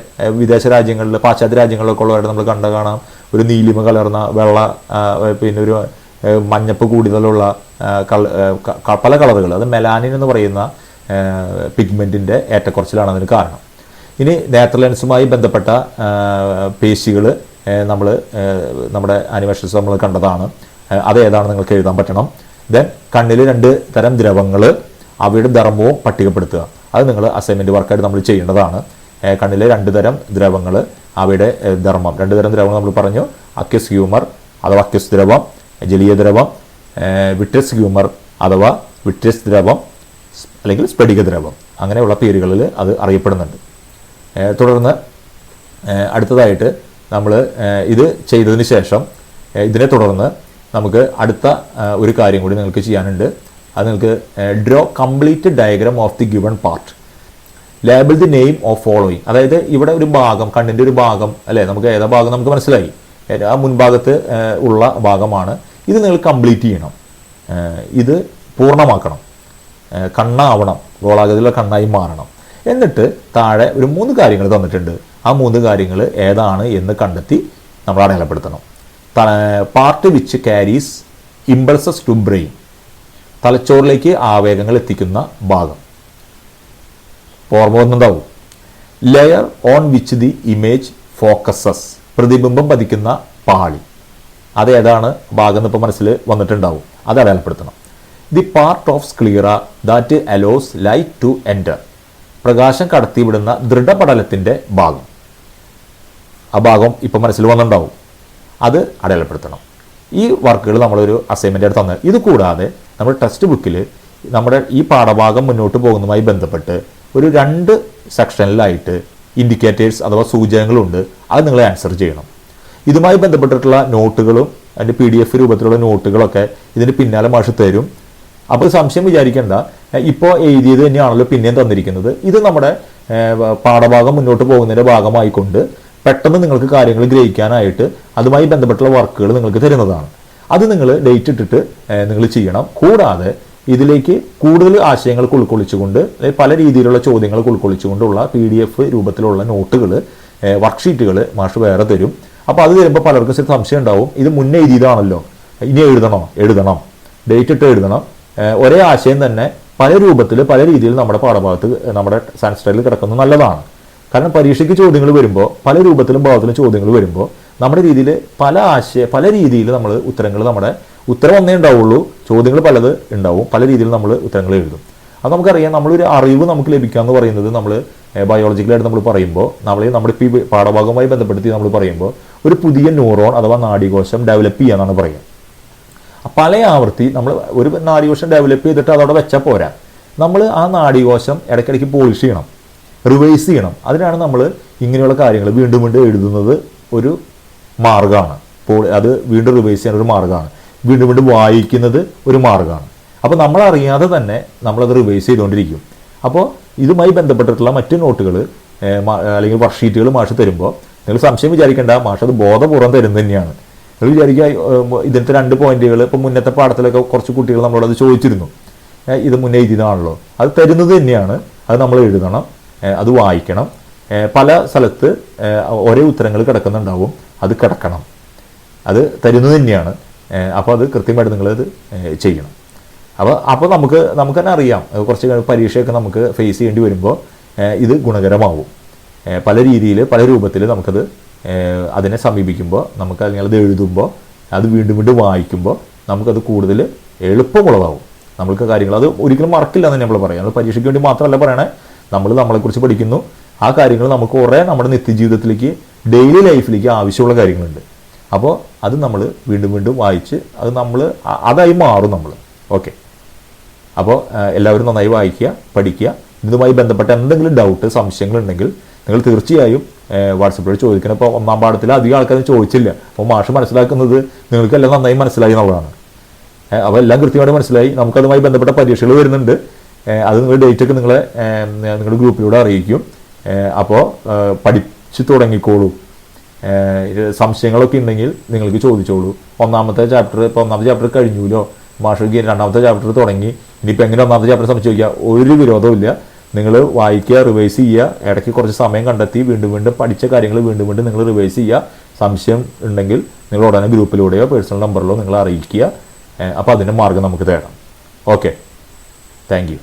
വിദേശ രാജ്യങ്ങളിൽ, പാശ്ചാത്യ രാജ്യങ്ങളിലൊക്കെ ഉള്ളവരുടെ നമ്മൾ കാണാം ഒരു നീലിമ കലർന്ന വെള്ള, പിന്നെ ഒരു മഞ്ഞപ്പ് കൂടുതലുള്ള പല കളറുകൾ. അത് മെലാനിൻ എന്ന് പറയുന്ന പിഗ്മെൻറ്റിൻ്റെ ഏറ്റക്കുറച്ചിലാണ് അതിന് കാരണം. ഇനി നേത്ര ലെൻസുമായി ബന്ധപ്പെട്ട പേശികൾ നമ്മൾ നമ്മുടെ ആനിമേഷൻസ് നമ്മൾ കണ്ടതാണ്. അതേതാണ് നിങ്ങൾക്ക് എഴുതാൻ പറ്റണം. ദെൻ കണ്ണിൽ 2 തരം ദ്രവങ്ങൾ, അവയുടെ ധർമ്മവും പട്ടികപ്പെടുത്തുക. അത് നിങ്ങൾ അസൈൻമെൻറ്റ് വർക്കായിട്ട് നമ്മൾ ചെയ്യേണ്ടതാണ്. കണ്ണിലെ 2 തരം ദ്രവങ്ങൾ, അവയുടെ ധർമ്മം. 2 തരം ദ്രവങ്ങൾ നമ്മൾ പറഞ്ഞു. അക്വസ് ഹ്യൂമർ അഥവാ അക്വസ് ദ്രവം, ജലീയ ദ്രവം, വിട്രിയസ് ഹ്യൂമർ അഥവാ വിട്രിയസ് ദ്രവം അല്ലെങ്കിൽ സ്ഫടിക ദ്രവം, അങ്ങനെയുള്ള പേരുകളിൽ അത് അറിയപ്പെടുന്നുണ്ട്. തുടർന്ന് അടുത്തതായിട്ട് നമ്മൾ ഇത് ചെയ്തതിന് ശേഷം ഇതിനെ തുടർന്ന് നമുക്ക് അടുത്ത ഒരു കാര്യം കൂടി നിങ്ങൾക്ക് ചെയ്യാനുണ്ട്. അത് നിങ്ങൾക്ക് draw complete diagram of the given part, label the name of following. അതായത് ഇവിടെ ഒരു ഭാഗം, കണ്ണിൻ്റെ ഒരു ഭാഗം, അല്ലേ? നമുക്ക് ഏതാ ഭാഗം നമുക്ക് മനസ്സിലായി, ആ മുൻഭാഗത്ത് ഉള്ള ഭാഗമാണ്. ഇത് നിങ്ങൾ കംപ്ലീറ്റ് ചെയ്യണം, ഇത് പൂർണ്ണമാക്കണം, കണ്ണാവണം, ഗോളാകൃതിയിലുള്ള കണ്ണായി മാറണം. എന്നിട്ട് താഴെ ഒരു 3 കാര്യങ്ങൾ തന്നിട്ടുണ്ട്. ആ 3 കാര്യങ്ങൾ ഏതാണ് എന്ന് കണ്ടെത്തി നമ്മൾ അടയാളപ്പെടുത്തണം. Part which carries impulses to brain, തലച്ചോറിലേക്ക് ആവേഗങ്ങൾ എത്തിക്കുന്ന ഭാഗം. ഓർമ്മ വന്നുണ്ടാവും. Layer on which the image focuses, പ്രതിബിംബം പതിക്കുന്ന പാളി. അത് ഏതാണ് ഭാഗം ഇപ്പോൾ മനസ്സിൽ വന്നിട്ടുണ്ടാവും, അത് അടയാളപ്പെടുത്തണം. The part of sclera that allows light to enter, പ്രകാശം കടത്തിവിടുന്ന ദൃഢപടലത്തിൻ്റെ ഭാഗം. ആ ഭാഗം ഇപ്പോൾ മനസ്സിൽ വന്നിട്ടുണ്ടാവും, അത് അടയാളപ്പെടുത്തണം. ഈ വർക്കുകൾ നമ്മളൊരു അസൈൻമെൻ്റ് ആയിട്ട് തന്നെ. ഇത് കൂടാതെ നമ്മുടെ ടെക്സ്റ്റ് ബുക്കിൽ നമ്മുടെ ഈ പാഠഭാഗം മുന്നോട്ട് പോകുന്നതുമായി ബന്ധപ്പെട്ട് ഒരു 2 സെക്ഷനിലായിട്ട് ഇൻഡിക്കേറ്റേഴ്സ് അഥവാ സൂചകങ്ങളുണ്ട്. അത് നിങ്ങൾ ആൻസർ ചെയ്യണം. ഇതുമായി ബന്ധപ്പെട്ടിട്ടുള്ള നോട്ടുകളും അതിൻ്റെ PDF രൂപത്തിലുള്ള നോട്ടുകളൊക്കെ ഇതിന് പിന്നാലെ മാഷ് തരും. അപ്പോൾ സംശയം വിചാരിക്കേണ്ട, ഇപ്പോൾ എഴുതിയത് തന്നെയാണല്ലോ പിന്നെയും തന്നിരിക്കുന്നത്. ഇത് നമ്മുടെ പാഠഭാഗം മുന്നോട്ട് പോകുന്നതിൻ്റെ ഭാഗമായിക്കൊണ്ട് പെട്ടെന്ന് നിങ്ങൾക്ക് കാര്യങ്ങൾ ഗ്രഹിക്കാനായിട്ട് അതുമായി ബന്ധപ്പെട്ടുള്ള വർക്കുകൾ നിങ്ങൾക്ക് തരുന്നതാണ്. അത് നിങ്ങൾ ഡേറ്റ് ഇട്ടിട്ട് നിങ്ങൾ ചെയ്യണം. കൂടാതെ ഇതിലേക്ക് കൂടുതൽ ആശയങ്ങൾക്ക് ഉൾക്കൊള്ളിച്ചുകൊണ്ട് പല രീതിയിലുള്ള ചോദ്യങ്ങൾക്ക് ഉൾക്കൊള്ളിച്ചുകൊണ്ടുള്ള PDF രൂപത്തിലുള്ള നോട്ടുകൾ, വർക്ക്ഷീറ്റുകൾ മാഷ് വേറെ തരും. അപ്പോൾ അത് തരുമ്പോൾ പലർക്കും സംശയം ഉണ്ടാവും, ഇത് മുന്നേ എഴുതിയതാണല്ലോ, ഇനി എഴുതണം, ഡേറ്റ് ഇട്ട് എഴുതണം. ഒരേ ആശയം തന്നെ പല രൂപത്തിൽ പല രീതിയിൽ നമ്മുടെ പാഠഭാഗത്ത് നമ്മുടെ സയൻസ് സ്റ്റൈലിൽ കിടക്കുന്നത് നല്ലതാണ്. കാരണം പരീക്ഷയ്ക്ക് ചോദ്യങ്ങൾ വരുമ്പോൾ പല രൂപത്തിലും ഭാഗത്തിലും ചോദ്യങ്ങൾ വരുമ്പോൾ നമ്മുടെ രീതിയിൽ പല രീതിയിൽ നമ്മൾ നമ്മുടെ ഉത്തരം ഒന്നേ ഉണ്ടാവുള്ളൂ, ചോദ്യങ്ങൾ പലത് ഉണ്ടാവും, പല രീതിയിൽ നമ്മൾ ഉത്തരങ്ങൾ എഴുതും. അത് നമുക്കറിയാം. നമ്മളൊരു അറിവ് നമുക്ക് ലഭിക്കുക എന്ന് പറയുന്നത് നമ്മൾ ബയോളജിക്കലായിട്ട് നമ്മൾ പറയുമ്പോൾ നമ്മുടെ ഇപ്പോൾ പാഠഭാഗവുമായി ബന്ധപ്പെടുത്തി നമ്മൾ പറയുമ്പോൾ ഒരു പുതിയ ന്യൂറോൺ അഥവാ നാഡീകോശം ഡെവലപ്പ് ചെയ്യാന്നാണ് പറയുക. പല ആവർത്തി നമ്മൾ ഒരു നാഡീകോശം ഡെവലപ്പ് ചെയ്തിട്ട് അതവിടെ വെച്ചാൽ പോരാ, നമ്മൾ ആ നാഡീകോശം ഇടയ്ക്കിടയ്ക്ക് പോളിഷ് ചെയ്യണം, റിവൈസ് ചെയ്യണം. അതിനാണ് നമ്മൾ ഇങ്ങനെയുള്ള കാര്യങ്ങൾ വീണ്ടും വീണ്ടും എഴുതുന്നത് ഒരു മാർഗ്ഗമാണ്. അത് വീണ്ടും റിവൈസ് ചെയ്യാൻ ഒരു മാർഗ്ഗമാണ്. വീണ്ടും വീണ്ടും വായിക്കുന്നത് ഒരു മാർഗ്ഗമാണ്. അപ്പോൾ നമ്മളറിയാതെ തന്നെ നമ്മളത് റിവൈസ് ചെയ്തുകൊണ്ടിരിക്കും. അപ്പോൾ ഇതുമായി ബന്ധപ്പെട്ടിട്ടുള്ള മറ്റു നോട്ടുകൾ അല്ലെങ്കിൽ വർക്ക്ഷീറ്റുകൾ മാഷ് തരുമ്പോൾ നിങ്ങൾ സംശയം വിചാരിക്കേണ്ട, മാഷ് അത് ബോധപൂർവ്വം തരുന്നത് തന്നെയാണ്. നിങ്ങൾ വിചാരിക്കുക ഇതിനത്തെ 2 പോയിന്റുകൾ ഇപ്പോൾ മുന്നത്തെ പാഠത്തിലൊക്കെ കുറച്ച് കുട്ടികൾ നമ്മളത് ചോദിച്ചിരുന്നു, ഇത് മുന്നേ എഴുതിയതാണല്ലോ. അത് തരുന്നത് തന്നെയാണ്. അത് നമ്മൾ എഴുതണം, അത് വായിക്കണം. പല സ്ഥലത്ത് ഒരേ ഉത്തരങ്ങൾ കിടക്കുന്നുണ്ടാവും, അത് കിടക്കണം. അത് തരുന്നത് തന്നെയാണ്. അപ്പോൾ അത് കൃത്യമായിട്ട് നിങ്ങളത് ചെയ്യണം. അപ്പോൾ നമുക്ക് തന്നെ അറിയാം, കുറച്ച് പരീക്ഷയൊക്കെ നമുക്ക് ഫേസ് ചെയ്യേണ്ടി വരുമ്പോൾ ഇത് ഗുണകരമാവും. പല രീതിയിൽ പല രൂപത്തിൽ നമുക്കത് അതിനെ സമീപിക്കുമ്പോൾ നമുക്ക് അത് എഴുതുമ്പോൾ അത് വീണ്ടും വീണ്ടും വായിക്കുമ്പോൾ നമുക്കത് കൂടുതൽ എളുപ്പമുള്ളതാവും. നമ്മൾക്ക് കാര്യങ്ങൾ അത് ഒരിക്കലും മറക്കില്ല എന്ന് നമ്മൾ പറയാം. അത് പരീക്ഷയ്ക്ക് വേണ്ടി മാത്രമല്ല പറയണേ, നമ്മളെക്കുറിച്ച് പഠിക്കുന്നു. ആ കാര്യങ്ങൾ നമുക്ക് കുറേ നമ്മുടെ നിത്യജീവിതത്തിലേക്ക് ഡെയിലി ലൈഫിലേക്ക് ആവശ്യമുള്ള കാര്യങ്ങളുണ്ട്. അപ്പോൾ അത് നമ്മൾ വീണ്ടും വീണ്ടും വായിച്ച് അതായി മാറും നമ്മൾ. ഓക്കെ, അപ്പോൾ എല്ലാവരും നന്നായി വായിക്കുക, പഠിക്കുക. ഇതുമായി ബന്ധപ്പെട്ട എന്തെങ്കിലും ഡൗട്ട്, സംശയങ്ങളുണ്ടെങ്കിൽ നിങ്ങൾ തീർച്ചയായും വാട്സപ്പിൽ ചോദിക്കണം. ഇപ്പോൾ 1ാം പാഠത്തിൽ അധികം ആൾക്കാരും ചോദിച്ചില്ല. അപ്പോൾ മാഷ് മനസ്സിലാക്കുന്നത് നിങ്ങൾക്കെല്ലാം നന്നായി മനസ്സിലായി എന്നുള്ളതാണ്. അപ്പോൾ എല്ലാം കൃത്യമായിട്ട് മനസ്സിലായി. നമുക്കതുമായി ബന്ധപ്പെട്ട പരീക്ഷകൾ വരുന്നുണ്ട്. അത് നിങ്ങൾ ഡേറ്റൊക്കെ നിങ്ങളുടെ ഗ്രൂപ്പിലൂടെ അറിയിക്കും. അപ്പോൾ പഠിച്ചു തുടങ്ങിക്കോളൂ. സംശയങ്ങളൊക്കെ ഉണ്ടെങ്കിൽ നിങ്ങൾക്ക് ചോദിച്ചോളൂ. 1ാമത്തെ ചാപ്റ്റർ ഇപ്പോൾ 1ാമത്തെ ചാപ്റ്റർ കഴിഞ്ഞുല്ലോ, മാഷയ്ക്ക് 2ാമത്തെ ചാപ്റ്റർ തുടങ്ങി, ഇനിയിപ്പോൾ എങ്ങനെ 1ാമത്തെ ചാപ്റ്റർ സംശയിക്കുക, ഒരു വിരോധമില്ല. നിങ്ങൾ വായിക്കുക, റിവൈസ് ചെയ്യുക, ഇടയ്ക്ക് കുറച്ച് സമയം കണ്ടെത്തി വീണ്ടും വീണ്ടും പഠിച്ച കാര്യങ്ങൾ വീണ്ടും വീണ്ടും നിങ്ങൾ റിവൈസ് ചെയ്യുക. സംശയം ഉണ്ടെങ്കിൽ നിങ്ങൾ ഉടനെ ഗ്രൂപ്പിലൂടെയോ പേഴ്സണൽ നമ്പറിലോ നിങ്ങൾ അറിയിക്കുക. അപ്പോൾ അതിൻ്റെ മാർഗ്ഗം നമുക്ക് തേടാം. Okay, thank U.